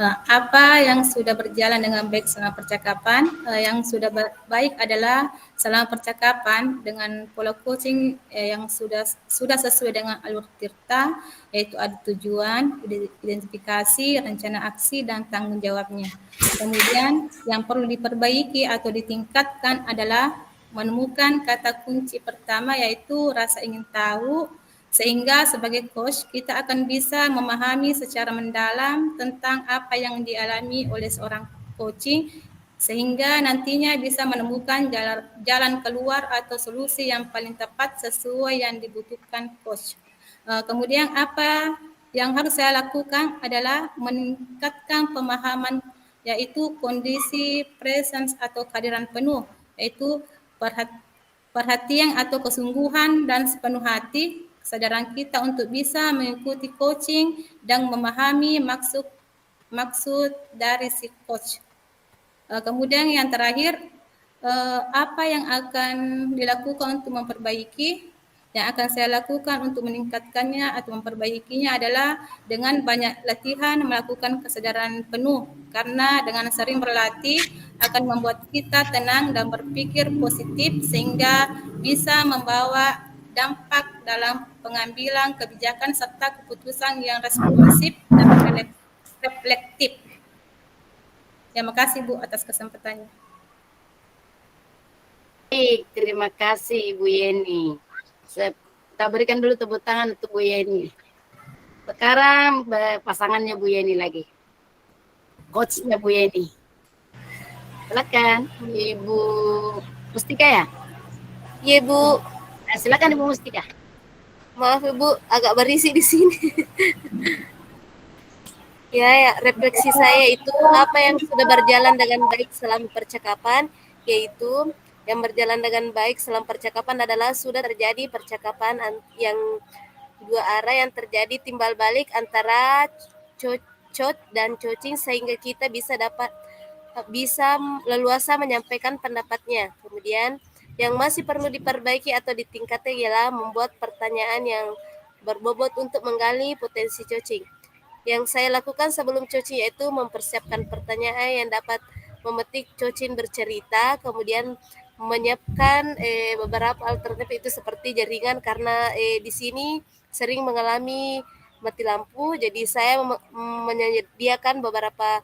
Apa yang sudah berjalan dengan baik selama percakapan? Yang sudah baik adalah selama percakapan dengan pola coaching yang sudah sesuai dengan alur tirta, yaitu ada tujuan, identifikasi, rencana aksi, dan tanggung jawabnya. Kemudian yang perlu diperbaiki atau ditingkatkan adalah menemukan kata kunci pertama, yaitu rasa ingin tahu, sehingga sebagai coach kita akan bisa memahami secara mendalam tentang apa yang dialami oleh seorang coaching, sehingga nantinya bisa menemukan jalan keluar atau solusi yang paling tepat sesuai yang dibutuhkan coach. Kemudian apa yang harus saya lakukan adalah meningkatkan pemahaman, yaitu kondisi presence atau kehadiran penuh, yaitu perhatian atau kesungguhan dan sepenuh hati kesadaran kita untuk bisa mengikuti coaching dan memahami maksud dari si coach. Kemudian yang terakhir, apa yang akan dilakukan untuk memperbaiki? Yang akan saya lakukan untuk meningkatkannya atau memperbaikinya adalah dengan banyak latihan melakukan kesadaran penuh, karena dengan sering berlatih akan membuat kita tenang dan berpikir positif sehingga bisa membawa dampak dalam pengambilan kebijakan serta keputusan yang responsif dan reflektif. Terima kasih Bu atas kesempatannya. Baik, terima kasih Ibu Yeni. Kita berikan dulu tepuk tangan untuk Bu Yeni. Sekarang pasangannya Bu Yeni lagi. Coachnya Bu Yeni. Silakan Ibu Mustika ya? Iya Bu, Silakan Ibu Mustika. maaf Ibu agak berisi di sini. Ya, refleksi saya itu apa yang sudah berjalan dengan baik selama percakapan, yaitu yang berjalan dengan baik selama percakapan adalah sudah terjadi percakapan yang dua arah, yang terjadi timbal balik antara coach dan coaching sehingga kita bisa leluasa menyampaikan pendapatnya. Kemudian yang masih perlu diperbaiki atau ditingkatkan ialah membuat pertanyaan yang berbobot untuk menggali potensi coaching. Yang saya lakukan sebelum coaching yaitu mempersiapkan pertanyaan yang dapat memetik coaching bercerita, kemudian menyiapkan beberapa alternatif itu seperti jaringan, karena di sini sering mengalami mati lampu, jadi saya menyediakan beberapa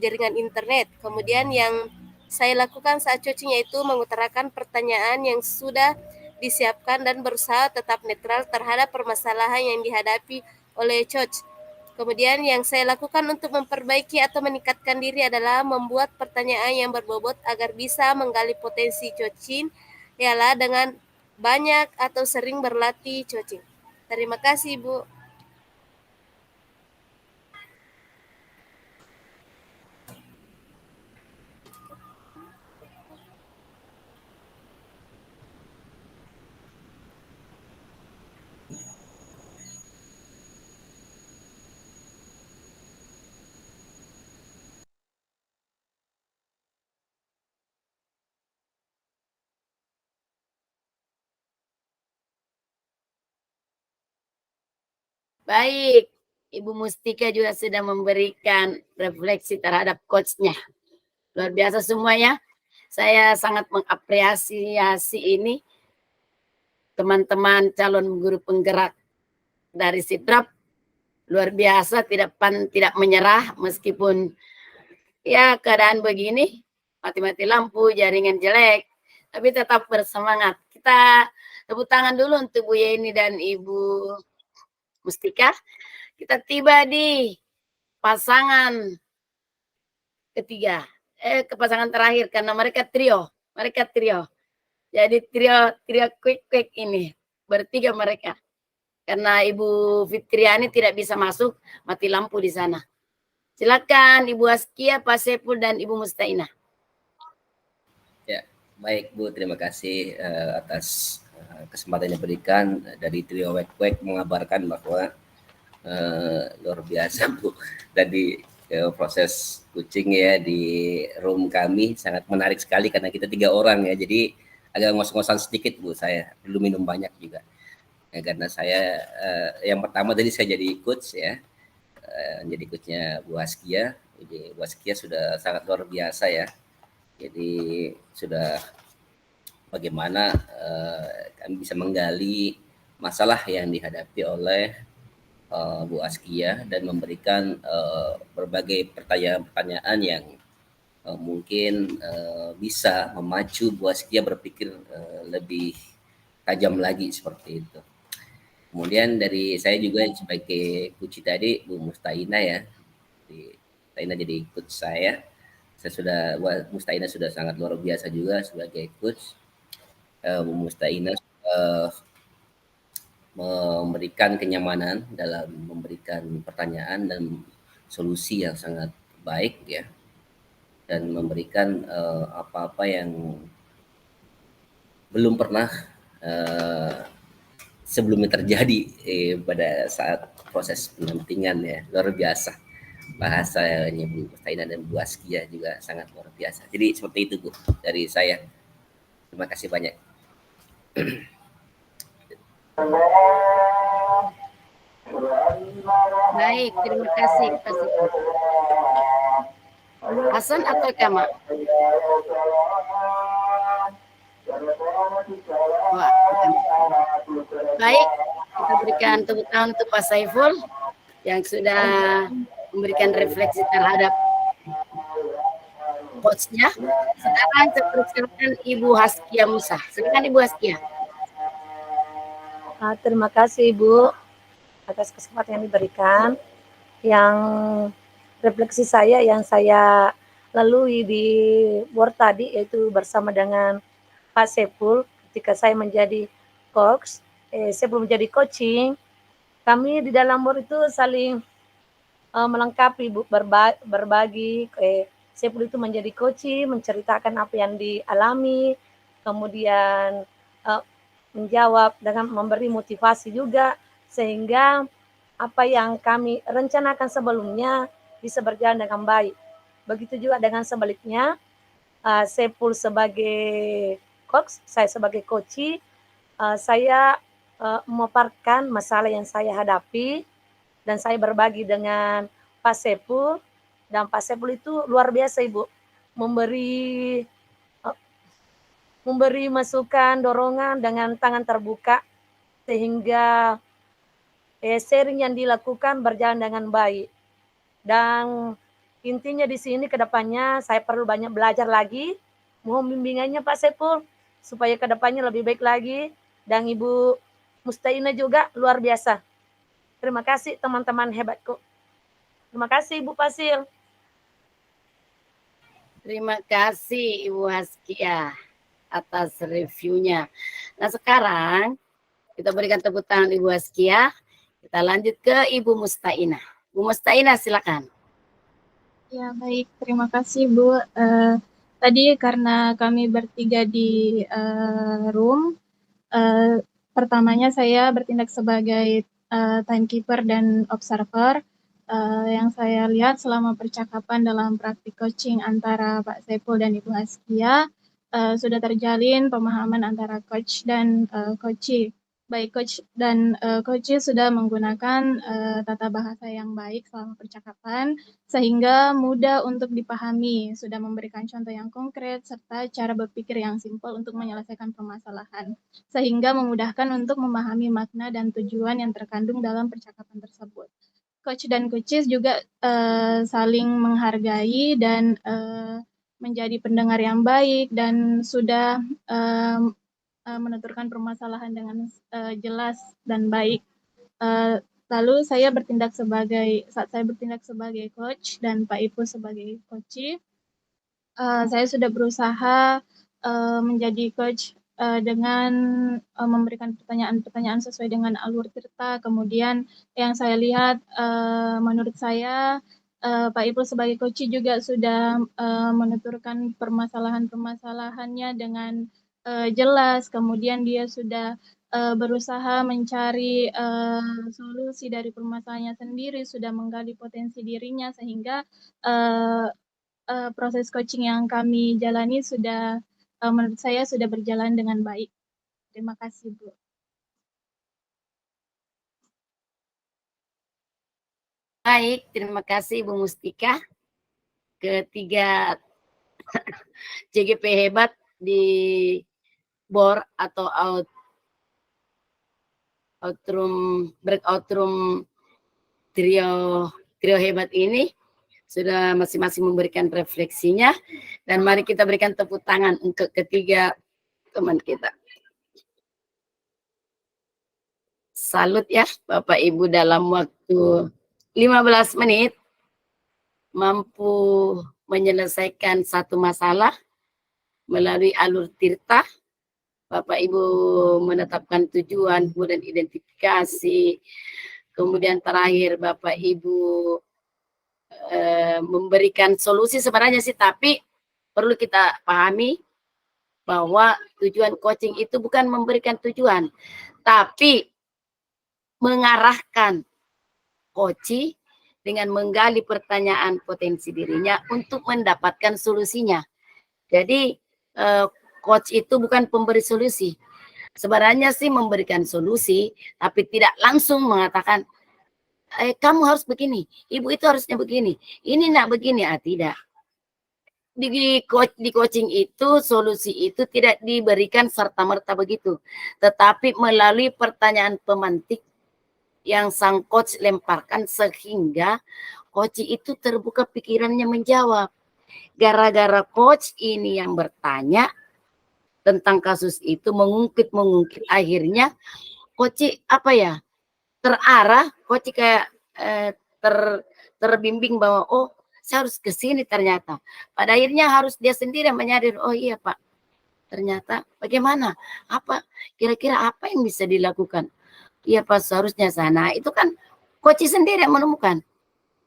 jaringan internet. Kemudian yang saya lakukan saat coaching yaitu mengutarakan pertanyaan yang sudah disiapkan dan berusaha tetap netral terhadap permasalahan yang dihadapi oleh coach. Kemudian yang saya lakukan untuk memperbaiki atau meningkatkan diri adalah membuat pertanyaan yang berbobot agar bisa menggali potensi coaching, ialah dengan banyak atau sering berlatih coaching. Terima kasih Bu. Baik, Ibu Mustika juga sudah memberikan refleksi terhadap coachnya. Luar biasa semuanya. Saya sangat mengapresiasi ini. Teman-teman calon guru penggerak dari Sidrap luar biasa, tidak menyerah meskipun ya keadaan begini, mati-mati lampu, jaringan jelek, tapi tetap bersemangat. Kita tepuk tangan dulu untuk Bu Yeni dan Ibu Mustika. Kita tiba di pasangan ketiga, ke pasangan terakhir karena mereka trio. Jadi trio quick ini bertiga mereka. Karena Ibu Fitriani tidak bisa masuk, mati lampu di sana. Silakan Ibu Askia, Pak Sepul dan Ibu Mustaina. Ya, baik Bu, terima kasih atas kesempatan yang diberikan dari trio Wek mengabarkan bahwa luar biasa Bu. Tadi proses coaching ya di room kami sangat menarik sekali karena kita 3 orang ya. Jadi agak ngos-ngosan sedikit Bu, saya perlu minum banyak juga. Ya, karena saya yang pertama tadi saya jadi coach ya. menjadi coachnya Bu Askia. Jadi Bu Askia sudah sangat luar biasa ya. Jadi sudah bagaimana kami bisa menggali masalah yang dihadapi oleh Bu Askia dan memberikan berbagai pertanyaan-pertanyaan yang mungkin bisa memacu Bu Askia berpikir lebih tajam lagi seperti itu. Kemudian dari saya juga sebagai coach tadi Bu Mustaina ya, Mustaina jadi coach saya. Mustaina sudah sangat luar biasa juga sebagai coach. Bu Mustaina memberikan kenyamanan dalam memberikan pertanyaan dan solusi yang sangat baik ya, dan memberikan apa-apa yang belum pernah sebelumnya terjadi pada saat proses pendampingan ya, luar biasa. Bahasanya Bu Mustaina dan Bu Askia juga sangat luar biasa. Jadi seperti itu Bu dari saya. Terima kasih banyak. Baik, terima kasih. Hasan atau Kama? Wah, baik, kita berikan tepuk tangan untuk Pak Saiful yang sudah memberikan refleksi terhadap coachnya. Sekarang saya persilakan Ibu Haskia Musa. Silakan Ibu Haskia. Terima kasih Ibu atas kesempatan yang diberikan. Yang refleksi saya yang saya lalui di board tadi yaitu bersama dengan Pak Saiful ketika saya menjadi coach, sebelum menjadi coaching, kami di dalam board itu saling melengkapi Bu, berbagi. Saiful itu menjadi coaching, menceritakan apa yang dialami, kemudian menjawab dengan memberi motivasi juga, sehingga apa yang kami rencanakan sebelumnya bisa berjalan dengan baik. Begitu juga dengan sebaliknya, Saiful sebagai coach, saya sebagai coach, saya memaparkan masalah yang saya hadapi dan saya berbagi dengan Pak Saiful, dan Pak Saiful itu luar biasa Ibu, memberi masukan, dorongan dengan tangan terbuka, sehingga sharing yang dilakukan berjalan dengan baik. Dan intinya di sini kedepannya saya perlu banyak belajar lagi, mohon bimbingannya Pak Saiful, supaya kedepannya lebih baik lagi, dan Ibu Mustaina juga luar biasa. Terima kasih teman-teman hebatku. Terima kasih Ibu Fasil. Terima kasih Ibu Haskia atas reviewnya. Nah sekarang kita berikan tepuk tangan Ibu Haskia. Kita lanjut ke Ibu Mustaina. Bu Mustaina silakan. Ya baik, terima kasih Bu. Tadi karena kami bertiga di room, pertamanya saya bertindak sebagai timekeeper dan observer. Yang saya lihat selama percakapan dalam praktik coaching antara Pak Saiful dan Ibu Haskia, sudah terjalin pemahaman antara coach dan coachee. Baik coach dan coachee sudah menggunakan tata bahasa yang baik selama percakapan, sehingga mudah untuk dipahami, sudah memberikan contoh yang konkret, serta cara berpikir yang simpel untuk menyelesaikan permasalahan, sehingga memudahkan untuk memahami makna dan tujuan yang terkandung dalam percakapan tersebut. Coach dan coaches juga saling menghargai dan menjadi pendengar yang baik dan sudah menuturkan permasalahan dengan jelas dan baik. Lalu saat saya bertindak sebagai coach dan Pak Ipu sebagai coachee, saya sudah berusaha menjadi coach dengan memberikan pertanyaan-pertanyaan sesuai dengan alur tirta. Kemudian yang saya lihat, menurut saya Pak Ipul sebagai coach juga sudah menuturkan permasalahan-permasalahannya dengan jelas. Kemudian dia sudah berusaha mencari solusi dari permasalahannya sendiri, sudah menggali potensi dirinya, sehingga proses coaching yang kami jalani sudah menurut saya sudah berjalan dengan baik. Terima kasih Bu. Baik, terima kasih Ibu Mustika. Ketiga CGP hebat di BOR atau breakout room trio hebat ini sudah masing-masing memberikan refleksinya, dan mari kita berikan tepuk tangan untuk ketiga teman kita. Salut ya Bapak Ibu, dalam waktu 15 menit mampu menyelesaikan satu masalah melalui alur tirta. Bapak Ibu menetapkan tujuan, kemudian identifikasi, kemudian terakhir Bapak Ibu memberikan solusi sebenarnya sih, tapi perlu kita pahami bahwa tujuan coaching itu bukan memberikan tujuan, tapi mengarahkan coach dengan menggali pertanyaan potensi dirinya untuk mendapatkan solusinya. Jadi coach itu bukan pemberi solusi. Sebenarnya sih memberikan solusi, tapi tidak langsung mengatakan, kamu harus begini, ibu itu harusnya begini, ini nak begini, tidak. Di coaching itu solusi itu tidak diberikan serta-merta begitu, tetapi melalui pertanyaan pemantik yang sang coach lemparkan sehingga coach itu terbuka pikirannya menjawab. Gara-gara coach ini yang bertanya tentang kasus itu, mengungkit, akhirnya coach terarah, coach kayak terbimbing bahwa oh saya harus ke sini ternyata. Pada akhirnya harus dia sendiri menyadari, oh iya Pak, ternyata bagaimana? Kira-kira apa yang bisa dilakukan? Iya Pak, seharusnya sana. Itu kan coach sendiri yang menemukan.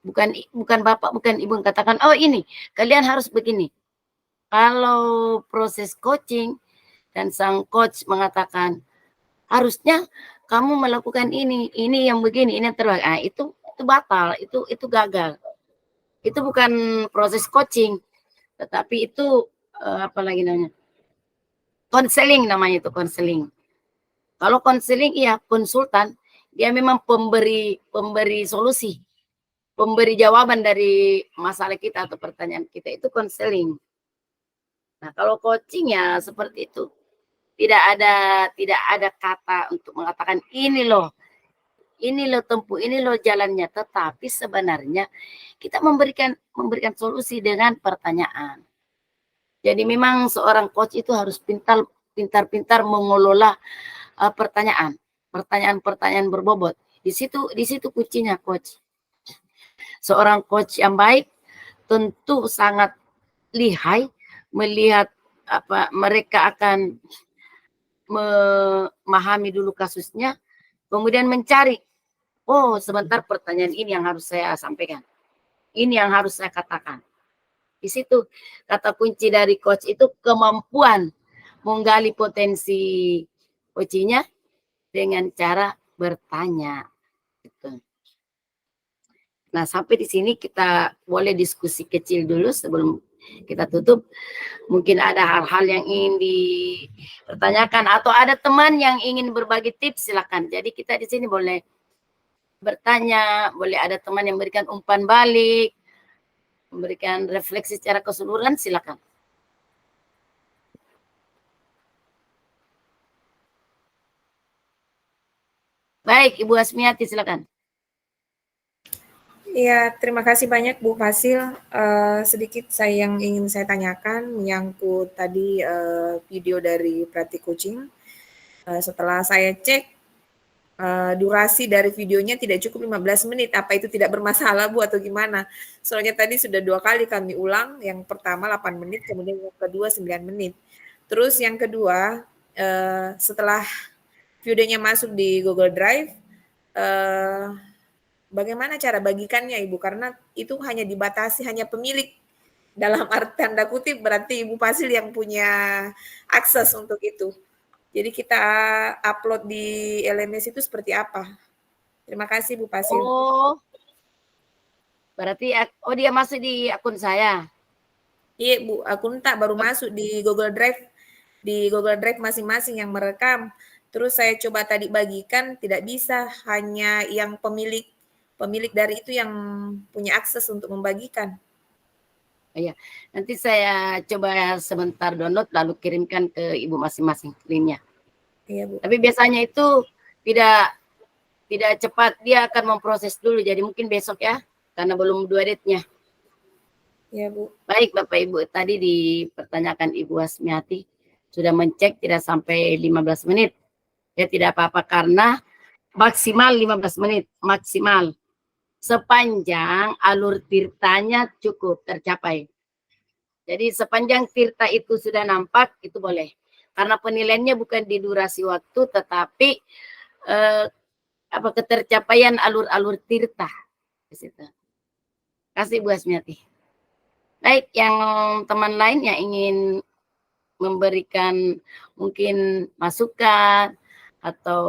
Bukan Bapak, bukan Ibu yang katakan, oh ini, kalian harus begini. Kalau proses coaching dan sang coach mengatakan, harusnya kamu melakukan ini yang begini, ini yang terbaik. Itu batal, itu gagal. Itu bukan proses coaching, tetapi itu apa lagi namanya? Konseling namanya, itu konseling. Kalau konseling iya konsultan, dia memang pemberi solusi, pemberi jawaban dari masalah kita atau pertanyaan kita, itu konseling. Nah, kalau coaching ya seperti itu. Tidak ada kata untuk mengatakan ini loh tempuh, ini loh jalannya, tetapi sebenarnya kita memberikan solusi dengan pertanyaan. Jadi memang seorang coach itu harus pintar-pintar mengelola pertanyaan berbobot. Di situ kuncinya coach. Seorang coach yang baik tentu sangat lihai melihat mereka akan memahami dulu kasusnya, kemudian mencari, oh sebentar, pertanyaan ini yang harus saya sampaikan, ini yang harus saya katakan. Di situ kata kunci dari coach itu kemampuan menggali potensi coachnya dengan cara bertanya. Gitu. Nah, sampai di sini kita boleh diskusi kecil dulu sebelum kita tutup. Mungkin ada hal-hal yang ingin dipertanyakan atau ada teman yang ingin berbagi tips, silakan. Jadi kita di sini boleh bertanya, boleh ada teman yang memberikan umpan balik, memberikan refleksi secara keseluruhan, silakan. Baik, Ibu Asmiati, silakan. Ya, terima kasih banyak Bu Fasil. Sedikit yang ingin saya tanyakan menyangkut tadi video dari Prati Coaching. Setelah saya cek, durasi dari videonya tidak cukup 15 menit. Apa itu tidak bermasalah Bu atau gimana? Soalnya tadi sudah 2 kali kami ulang. Yang pertama 8 menit, kemudian yang kedua 9 menit. Terus yang kedua, setelah videonya masuk di Google Drive, bagaimana cara bagikannya Ibu? Karena itu hanya dibatasi hanya pemilik, dalam arti tanda kutip berarti Ibu Fasil yang punya akses untuk itu. Jadi kita upload di LMS itu seperti apa? Terima kasih Bu Fasil. Oh, berarti dia masuk di akun saya. Iya Bu, akun tak baru masuk di Google Drive. Di Google Drive masing-masing yang merekam. Terus saya coba tadi bagikan, tidak bisa, hanya yang pemilik pemilik dari itu yang punya akses untuk membagikan. Iya, nanti saya coba sebentar download lalu kirimkan ke ibu masing-masing linknya. Iya Bu. Tapi biasanya itu tidak cepat, dia akan memproses dulu. Jadi mungkin besok ya, karena belum due date-nya. Iya Bu. Baik Bapak Ibu, tadi dipertanyakan Ibu Asmiati sudah mencek tidak sampai 15 menit. Ya tidak apa-apa karena maksimal 15 menit, maksimal. Sepanjang alur tirtanya cukup tercapai. Jadi sepanjang tirta itu sudah nampak, itu boleh. Karena penilaiannya bukan di durasi waktu, tetapi ketercapaian alur-alur tirta. Di situ. Kasih Bu Asmiati. Baik, yang teman lain yang ingin memberikan mungkin masukan atau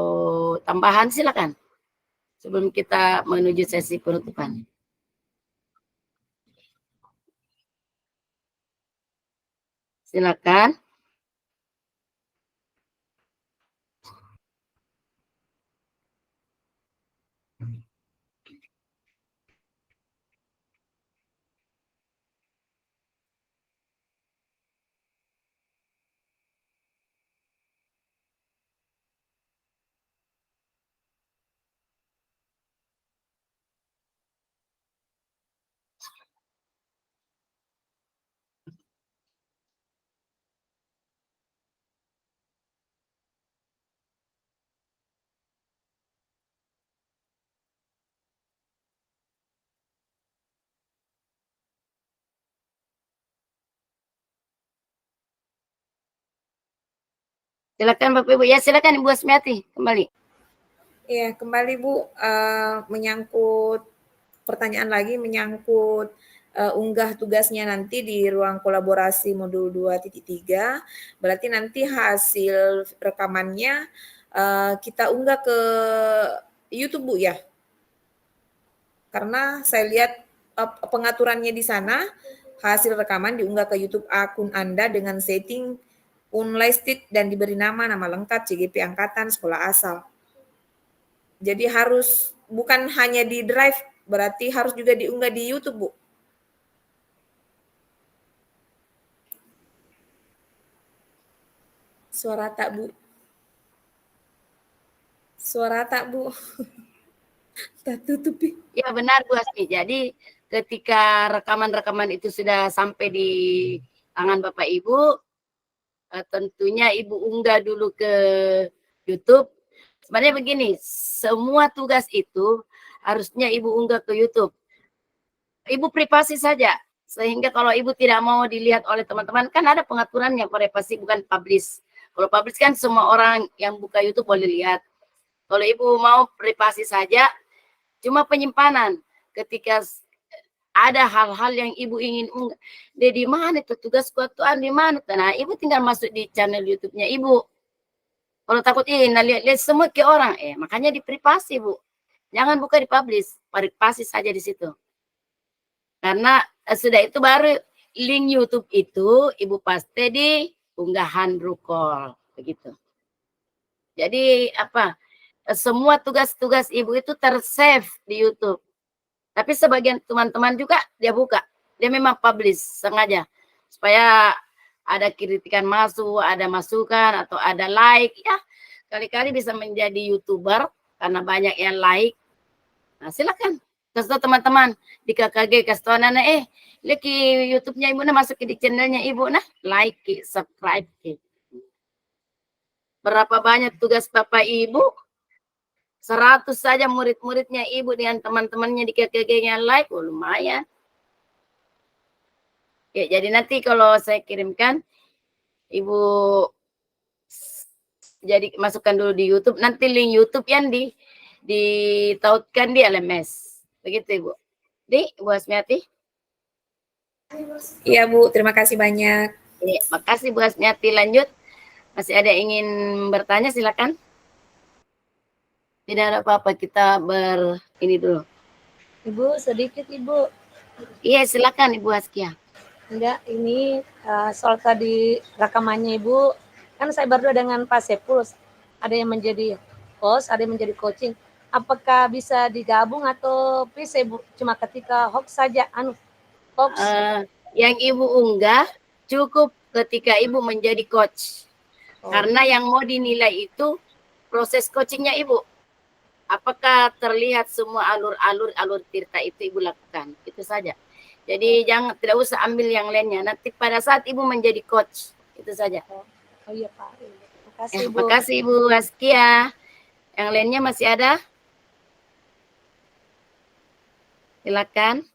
tambahan, silakan. Sebelum kita menuju sesi penutupan. Silakan. Silakan Bapak Ibu. Ya silakan Ibu Asmiati kembali. Iya, kembali Bu, menyangkut pertanyaan lagi menyangkut unggah tugasnya nanti di ruang kolaborasi modul 2.3. Berarti nanti hasil rekamannya kita unggah ke YouTube Bu ya. Karena saya lihat pengaturannya di sana, hasil rekaman diunggah ke YouTube akun Anda dengan setting unlisted dan diberi nama lengkap, CGP angkatan, sekolah asal. Jadi harus bukan hanya di Drive, berarti harus juga diunggah di YouTube, Bu. Suara tak, Bu? Suara tak, Bu? Tak tutupi. Ya benar Bu Asmi. Jadi ketika rekaman-rekaman itu sudah sampai di tangan Bapak Ibu, tentunya Ibu unggah dulu ke YouTube. Sebenarnya begini, semua tugas itu harusnya Ibu unggah ke YouTube. Ibu privasi saja, sehingga kalau Ibu tidak mau dilihat oleh teman-teman, kan ada pengaturannya privasi bukan publish. Kalau publish kan semua orang yang buka YouTube boleh lihat. Kalau Ibu mau privasi saja, cuma penyimpanan. Ketika ada hal-hal yang Ibu ingin unggah, di mana itu tugas ketuaan di mana? Nah, Ibu tinggal masuk di channel YouTube-nya Ibu. Kalau takut lihat semua ke orang, makanya di privasi Bu. Jangan buka di publish, privasi saja di situ. Karena sudah itu baru link YouTube itu Ibu paste di unggahan Brukol, begitu. Jadi semua tugas-tugas Ibu itu tersave di YouTube. Tapi sebagian teman-teman juga dia buka, dia memang publish sengaja supaya ada kritikan masuk, ada masukan atau ada like ya. Kali-kali bisa menjadi YouTuber karena banyak yang like. Nah, silakan. Kasih tahu teman-teman di KKG, kasih tahu anak-anak, lihat YouTube-nya Ibu masuk di channelnya Ibu like, subscribe. Berapa banyak tugas Bapak Ibu? 100 saja murid-muridnya Ibu dengan teman-temannya di KKG-nya like, lumayan. Ya, jadi nanti kalau saya kirimkan, Ibu jadi masukkan dulu di YouTube, nanti link YouTube yang ditautkan di LMS. Begitu Ibu. Ibu Asmiati. Iya Bu, terima kasih banyak. Ya, makasih Bu Asmiati. Lanjut. Masih ada ingin bertanya, silakan. Tidak ada apa-apa, kita ini dulu. Ibu, sedikit Ibu. Iya, silakan Ibu Askia. Enggak, ini soal tadi rekamannya Ibu, kan saya berdua dengan Pak Sepul, ada yang menjadi host, ada yang menjadi coaching. apakah bisa digabung atau bisa Bu? Cuma ketika hoax saja, hoax. Yang Ibu unggah cukup ketika Ibu menjadi coach. Karena yang mau dinilai itu proses coachingnya Ibu. Apakah terlihat semua alur tirta itu Ibu lakukan? Itu saja. Jadi tidak usah ambil yang lainnya. Nanti pada saat Ibu menjadi coach, itu saja. Oh iya Pak. Makasih Ya, Ibu. makasih Ibu Askia. Yang lainnya masih ada? Silakan.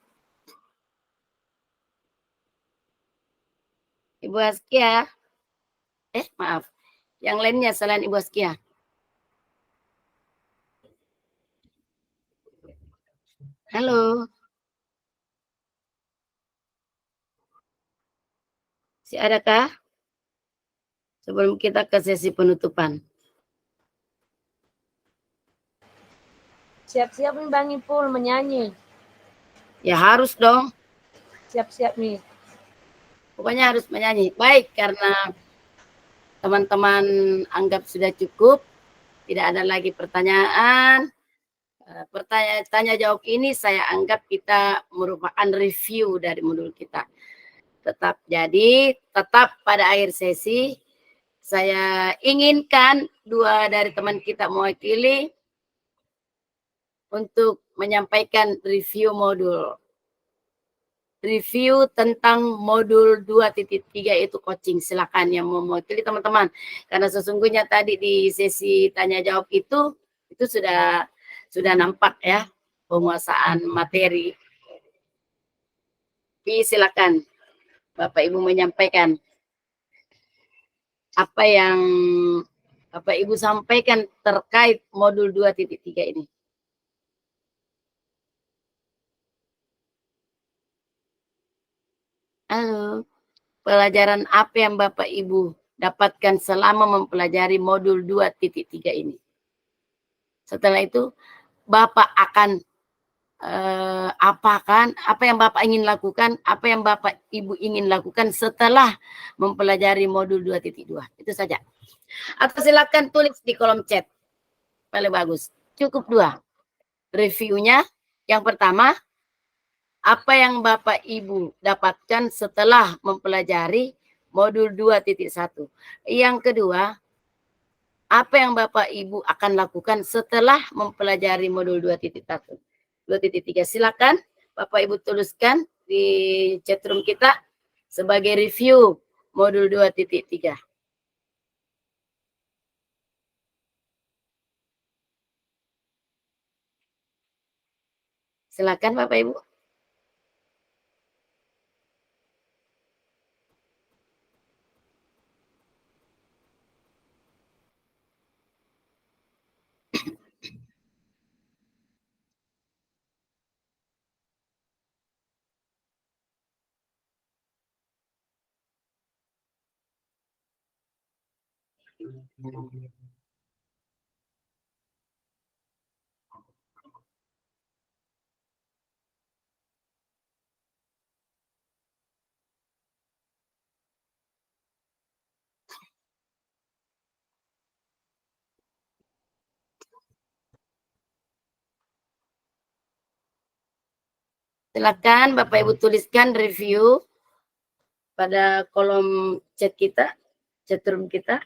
Ibu Askia. Maaf. Yang lainnya selain Ibu Askia. Halo. Si adakah? Sebelum kita ke sesi penutupan. Siap-siap nih Bang Ipul menyanyi. Ya harus dong. Siap-siap nih. Pokoknya harus menyanyi. Baik, karena teman-teman anggap sudah cukup. Tidak ada lagi pertanyaan. Tanya jawab ini saya anggap kita merupakan review dari modul kita. Tetap pada akhir sesi saya inginkan 2 dari teman kita mewakili untuk menyampaikan review modul. Review tentang modul 2.3 itu coaching. Silakan yang mau mewakili teman-teman. Karena sesungguhnya tadi di sesi tanya jawab itu sudah nampak ya penguasaan materi. Tapi silakan Bapak Ibu menyampaikan apa yang Bapak Ibu sampaikan terkait modul 2.3 ini. Halo, pelajaran apa yang Bapak Ibu dapatkan selama mempelajari modul 2.3 ini? Setelah itu Bapak akan apa yang Bapak ingin lakukan, apa yang Bapak Ibu ingin lakukan setelah mempelajari modul 2.2. Itu saja. Atau silakan tulis di kolom chat. Paling bagus. Cukup 2. Reviewnya yang pertama, apa yang Bapak Ibu dapatkan setelah mempelajari modul 2.1. Yang kedua, apa yang Bapak Ibu akan lakukan setelah mempelajari modul 2.1. 2.3. Silakan Bapak Ibu tuliskan di chatroom kita sebagai review modul 2.3. Silakan Bapak Ibu. Silakan Bapak Ibu tuliskan review pada kolom chat kita, chatroom kita.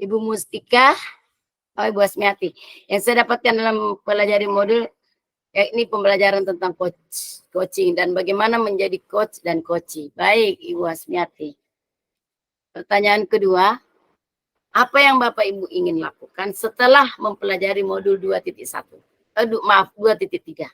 Ibu Mustika, Ibu Asmiati. Yang saya dapatkan dalam pelajari modul, yakni pembelajaran tentang coaching dan bagaimana menjadi coach dan coachee. Baik, Ibu Asmiati. Pertanyaan kedua, apa yang Bapak Ibu ingin lakukan setelah mempelajari modul 2.1? 2.3.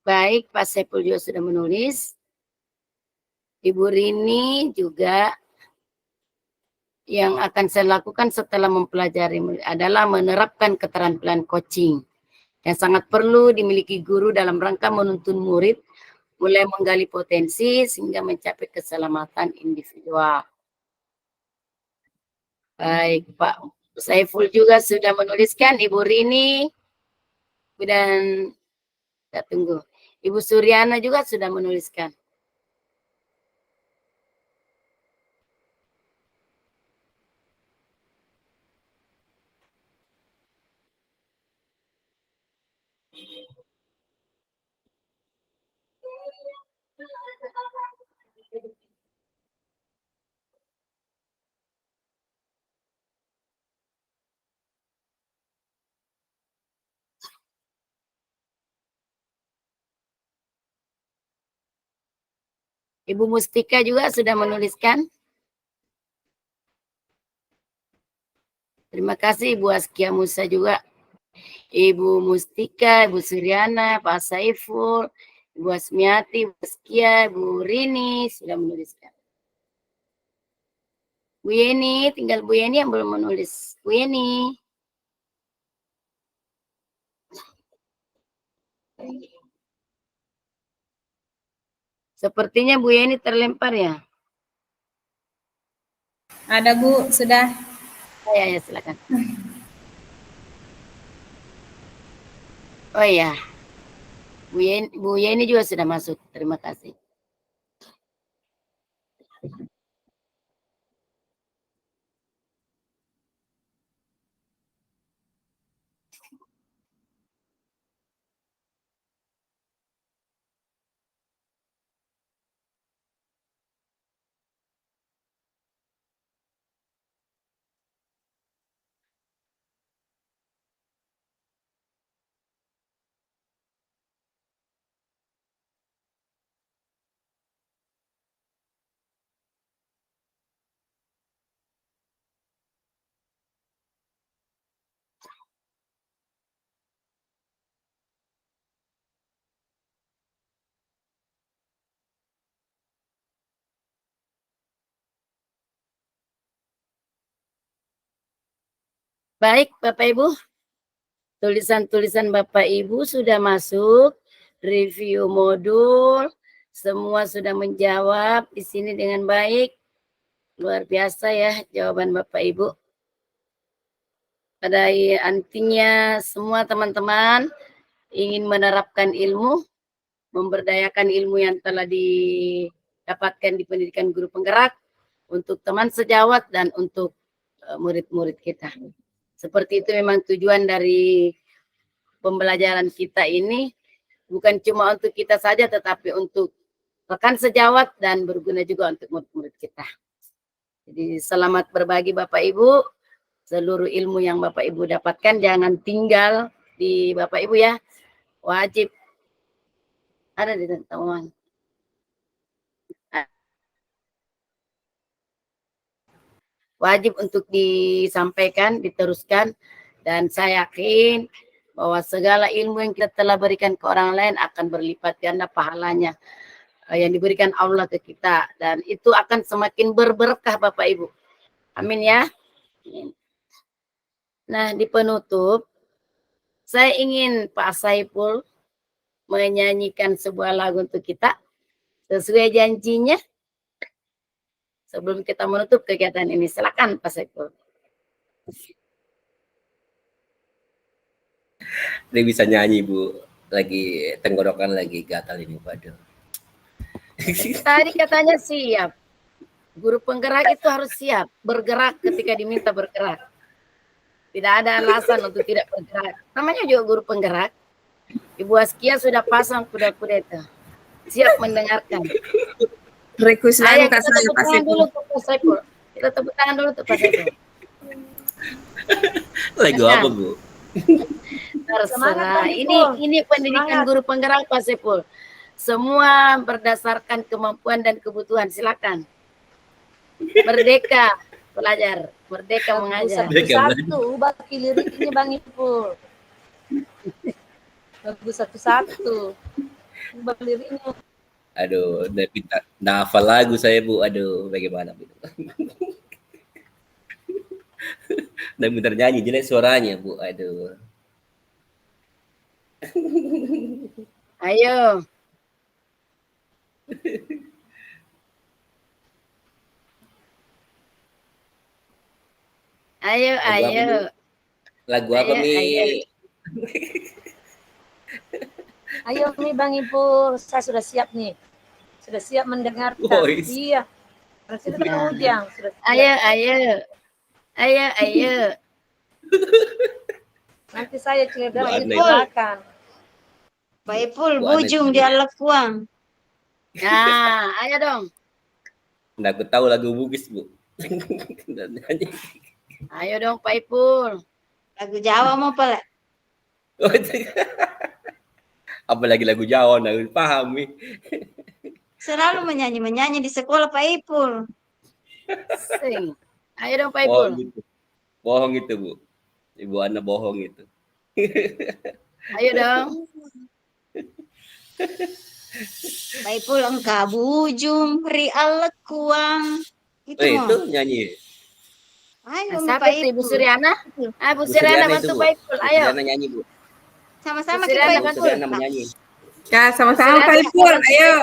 Baik, Pak Saiful juga sudah menulis. Ibu Rini juga yang akan saya lakukan setelah mempelajari adalah menerapkan keterampilan coaching yang sangat perlu dimiliki guru dalam rangka menuntun murid mulai menggali potensi sehingga mencapai keselamatan individual. Baik, Pak Saiful juga sudah menuliskan, Ibu Rini, dan kita tunggu. Ibu Suryana juga sudah menuliskan. Ibu Mustika juga sudah menuliskan. Terima kasih Ibu Askia Musa juga. Ibu Mustika, Ibu Suryana, Pak Saiful, Ibu Asmiati, Ibu Askia, Ibu Rini sudah menuliskan. Bu Yeni, tinggal Bu Yeni yang belum menulis. Bu Yeni. Sepertinya Bu Yeni terlempar ya. Ada Bu, sudah. Ya, silakan. Oh iya, Bu Yeni juga sudah masuk. Terima kasih. Baik, Bapak Ibu. Tulisan-tulisan Bapak Ibu sudah masuk, review modul, semua sudah menjawab di sini dengan baik. Luar biasa ya jawaban Bapak Ibu. Pada intinya semua teman-teman ingin menerapkan ilmu, memberdayakan ilmu yang telah didapatkan di pendidikan guru penggerak untuk teman sejawat dan untuk murid-murid kita. Seperti itu memang tujuan dari pembelajaran kita ini, bukan cuma untuk kita saja tetapi untuk rekan sejawat dan berguna juga untuk murid-murid kita. Jadi selamat berbagi Bapak Ibu, seluruh ilmu yang Bapak Ibu dapatkan jangan tinggal di Bapak Ibu ya, wajib ada di teman. Wajib untuk disampaikan, diteruskan, dan saya yakin bahwa segala ilmu yang kita telah berikan ke orang lain akan berlipat ganda pahalanya yang diberikan Allah ke kita, dan itu akan semakin berberkah Bapak Ibu. Amin ya. Nah, di penutup saya ingin Pak Saiful menyanyikan sebuah lagu untuk kita sesuai janjinya. Sebelum kita menutup kegiatan ini, silakan Pak Saiful. Dia bisa nyanyi Bu, lagi tenggorokan lagi gatal ini waduh. Tadi katanya siap. Guru penggerak itu harus siap bergerak ketika diminta bergerak. Tidak ada alasan untuk tidak bergerak. Namanya juga guru penggerak. Ibu Askia sudah pasang kuda-kuda itu. Siap mendengarkan. Request lagu Kak Kita saya tepuk Pak tangan dulu Saiful. untuk Pak Saiful. Kita tepuk tangan dulu untuk Pak Saiful. Lagu apa Bu? Terserah. Bang Ipul. Ini pendidikan Semangat. guru penggerak Pak Sepul. Semua berdasarkan kemampuan dan kebutuhan. Silakan. Merdeka belajar, merdeka mengajar. Satu-satu, ubah liriknya Bang Ipul. Bagus satu-satu. Ubah liriknya. Aduh, udah hafal lagu saya Bu. Aduh, bagaimana Bu? Udah bentar nyanyi, jelek suaranya Bu. Aduh. Ayo. Ayo, ayo. Lagu apa Ayo, nih? ayo. Ayo nih Bang Ipul, saya sudah siap nih. Sudah siap mendengarkan. Boys. Iya. Karena sudah ketemu Ujang. Sudah siap. Ayo, ayo. Ayo, ayo. Nanti saya cerita Bu lagi Ana di itu. belakang. Pak Ipul, Bu Ana bujung itu. di Alekuang. Nah, ayo dong. Nggak aku tahu lagu Bugis Bu. Udah nyanyi. Ayo dong Pak Ipul. Lagu Jawa mau Pak? Apalagi lagu Jawa, nggak paham nih. Selalu menyanyi di sekolah Pak Ipul. Sing. Ayo dong Pak Bohong Ipul. gitu. Bohong itu Bu. Ibu Ana bohong itu. Ayo dong. Pak Ipul engkau bujung ri Alekuang. Itu mau. Itu nyanyi. Ayo Nah, Pak siapa itu Ibu Ipul. Suryana? Ah, Bu Bu Suryana Suryana bantu itu, Bu. Pak Ipul. Bu Ayo. Suryana nyanyi Bu. Sama-sama Bu kita Suryana Pak Bu bantu. Ipul. Suryana menyanyi. Ya, sama-sama Bu Pak Suryana Ipul. bantu. Ayo.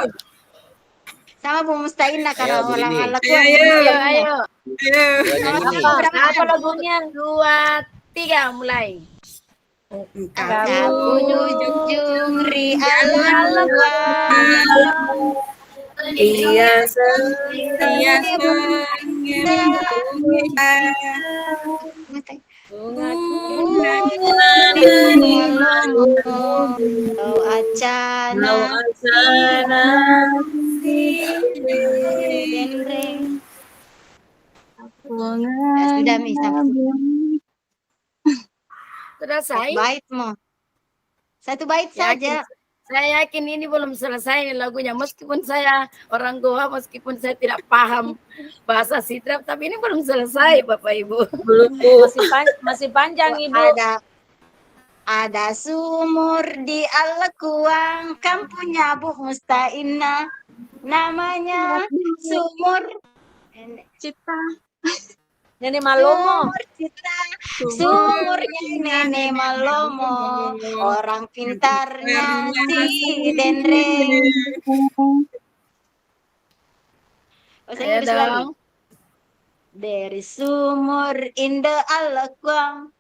Sama Bu Mustaina karena Ayo, Bu orang Rini. Alekuang. Ayo, Ayo, ayo. Ayo. Coba nyanyi nih. Apa lagunya? 2, 3 mulai. Engkau bujung ri Alekuang. Iya, iya, Kau acana genre. Ya, sudah Mi sampai Selesai. bait mau. Satu bait saja. Saya yakin ini belum selesai lagunya. Meskipun saya orang Goa, meskipun saya tidak paham bahasa Sidrap, tapi ini belum selesai Bapak Ibu. Masih panjang Ibu. Ada sumur di Alekuang, kampungnya Bu Mustaina. Namanya sumur Cipta. Nenek Malomo. Sumur Cita, sumurnya Nenek Malomo, orang pintarnya si Denre. Bahasa Ayo Inggris lagi. dong. Dari sumur indah Alekuang.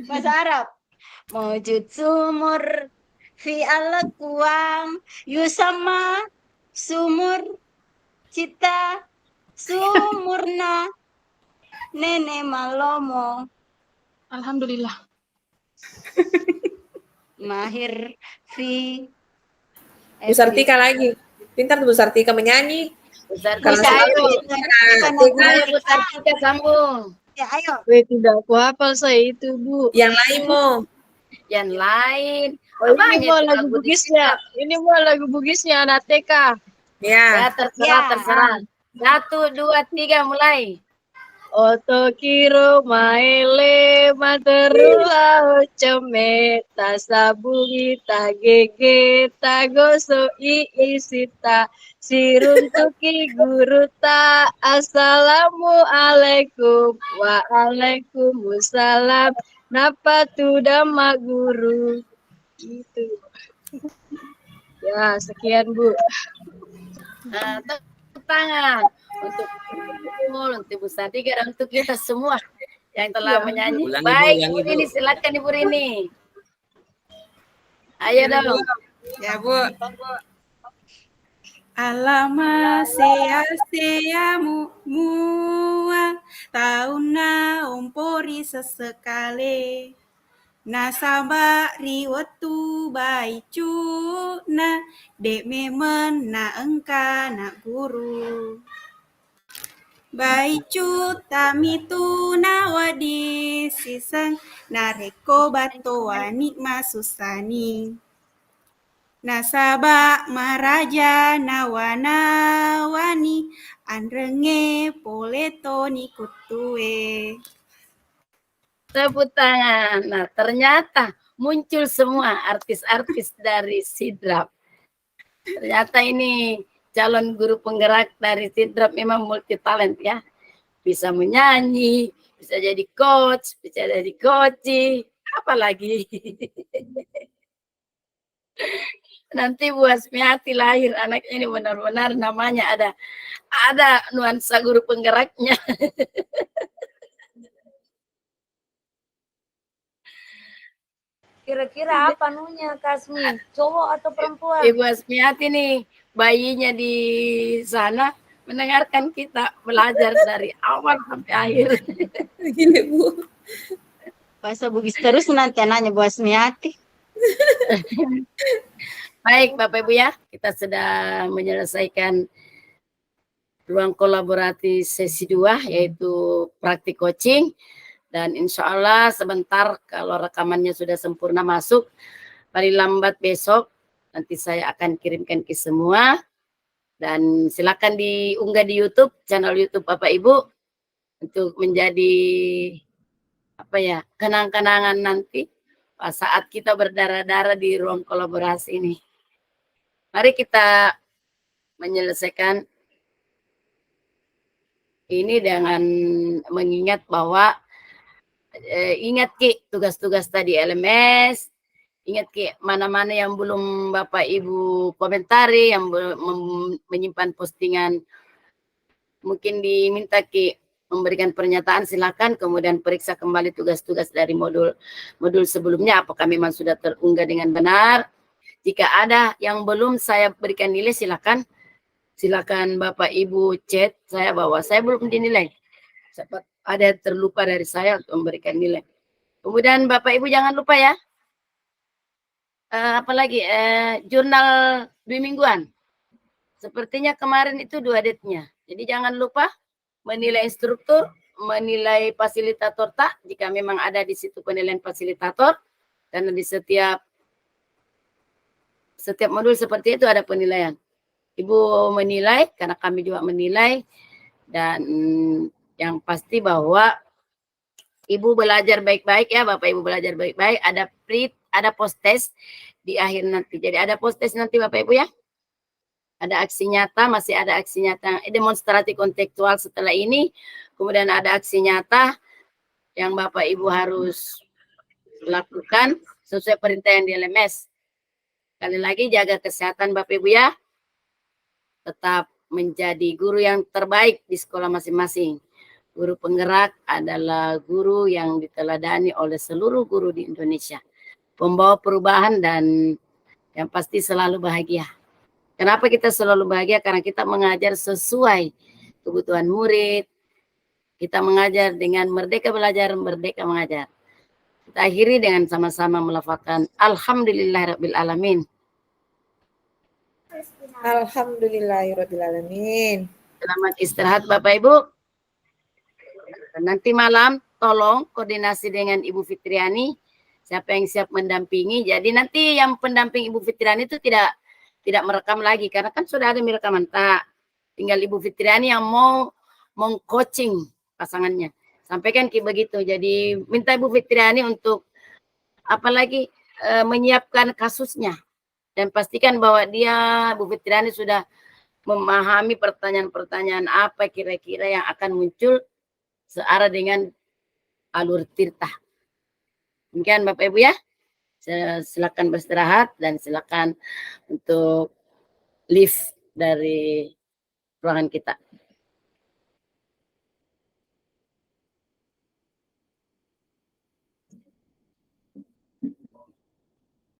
Bahasa Arab. Mewujud sumur fi Alekuang, yusama sumur Cita sumurna Nenek Malomo. Alhamdulillah. Mahir fi Bu Sartika lagi. Pintar tuh Bu Sartika menyanyi. Besar Kalau bisa, saya ayo. Ayo Bu Sartika sambung. Ya, ayo. Tidak aku hafal saya itu, Bu. Yang lain mau. Yang lain. Oh, ini Banyak mau tuh lagu di bugisnya. Ini mau lagu bugisnya anak TK. Ya, Ya. terserah, Ya. terserah. 1, 2, 3 mulai. Oto kiro maele materula ceme ta sabungi ta gege ta goso isita siruntuki guru ta assalamualaikum waalaikumsalam napa tu dhamma guru gitu. Ya sekian Bu. Nah, tepuk tangan untuk Bu Sartika dan untuk kita semua yang telah menyanyi. Ulangi, Bu, Baik, ulangi, Ibu Bu. Rini, silakan Ibu Rini. Ayo dong. Ya Bu. Alama sea mua tauna umpori sesekali nasaba riwatu baicu na dek memen na engka na guru baicu tamitu nawadi sisang nareko batowani masusani. Nasaba maraja nawana-wani andrenge poleto ni kutue. Tepuk tangan. Nah, ternyata muncul semua artis-artis dari Sidrap. Ternyata ini calon guru penggerak dari Sidrap memang multi talent ya. Bisa menyanyi, bisa jadi coach, bisa jadi coach, apalagi. Nanti Bu Asmiati lahir anak ini benar-benar namanya ada nuansa guru penggeraknya. Kira-kira apa nunya Kasmi? Cowok atau perempuan? Ibu Asmiati nih bayinya di sana mendengarkan kita belajar dari awal sampai akhir. Gini Bu. Bahasa Bugis terus nanti anaknya Bu Asmiati. Baik Bapak Ibu ya, kita sudah menyelesaikan ruang kolaborasi sesi 2 yaitu praktik coaching, dan insya Allah sebentar kalau rekamannya sudah sempurna masuk, paling lambat besok nanti saya akan kirimkan ke semua, dan silakan diunggah di YouTube, channel YouTube Bapak Ibu untuk menjadi kenang-kenangan nanti saat kita berdarah-darah di ruang kolaborasi ini. Mari kita menyelesaikan ini dengan mengingat bahwa ingat Ki tugas-tugas tadi LMS, ingat Ki mana-mana yang belum Bapak Ibu komentari, yang menyimpan postingan mungkin diminta Ki memberikan pernyataan, silakan, kemudian periksa kembali tugas-tugas dari modul sebelumnya apakah memang sudah terunggah dengan benar. Jika ada yang belum saya berikan nilai, silakan Bapak Ibu chat saya bahwa saya belum dinilai. Ada yang terlupa dari saya untuk memberikan nilai. Kemudian Bapak Ibu jangan lupa ya, apalagi jurnal 2 mingguan. Sepertinya kemarin itu 2 date-nya. Jadi jangan lupa menilai instruktur, menilai fasilitator tak, jika memang ada di situ penilaian fasilitator, karena di setiap modul seperti itu ada penilaian. Ibu menilai, karena kami juga menilai, dan yang pasti bahwa Ibu belajar baik-baik ya, Bapak Ibu belajar baik-baik, ada post test di akhir nanti. Jadi ada post test nanti Bapak Ibu ya. Ada aksi nyata, masih ada aksi nyata demonstrasi kontekstual setelah ini, kemudian ada aksi nyata yang Bapak Ibu harus lakukan sesuai perintah yang di LMS. Sekali lagi jaga kesehatan Bapak Ibu ya. Tetap menjadi guru yang terbaik di sekolah masing-masing. Guru penggerak adalah guru yang diteladani oleh seluruh guru di Indonesia. Pembawa perubahan dan yang pasti selalu bahagia. Kenapa kita selalu bahagia? Karena kita mengajar sesuai kebutuhan murid. Kita mengajar dengan merdeka belajar, merdeka mengajar. Kita akhiri dengan sama-sama melafalkan Alhamdulillahirabbil alamin. Alhamdulillahirabbil alamin. Selamat istirahat Bapak Ibu. Nanti malam tolong koordinasi dengan Ibu Fitriani, siapa yang siap mendampingi. Jadi nanti yang pendamping Ibu Fitriani itu tidak merekam lagi, karena kan sudah ada rekaman tak. Tinggal Ibu Fitriani yang mau meng-coaching pasangannya. Sampaikan kayak begitu. Jadi minta Ibu Fitriani untuk apalagi menyiapkan kasusnya. Dan pastikan bahwa Bu Fitriani sudah memahami pertanyaan-pertanyaan apa kira-kira yang akan muncul searah dengan alur tirta. Demikian Bapak Ibu ya. Silakan beristirahat dan silakan untuk lift dari ruangan kita.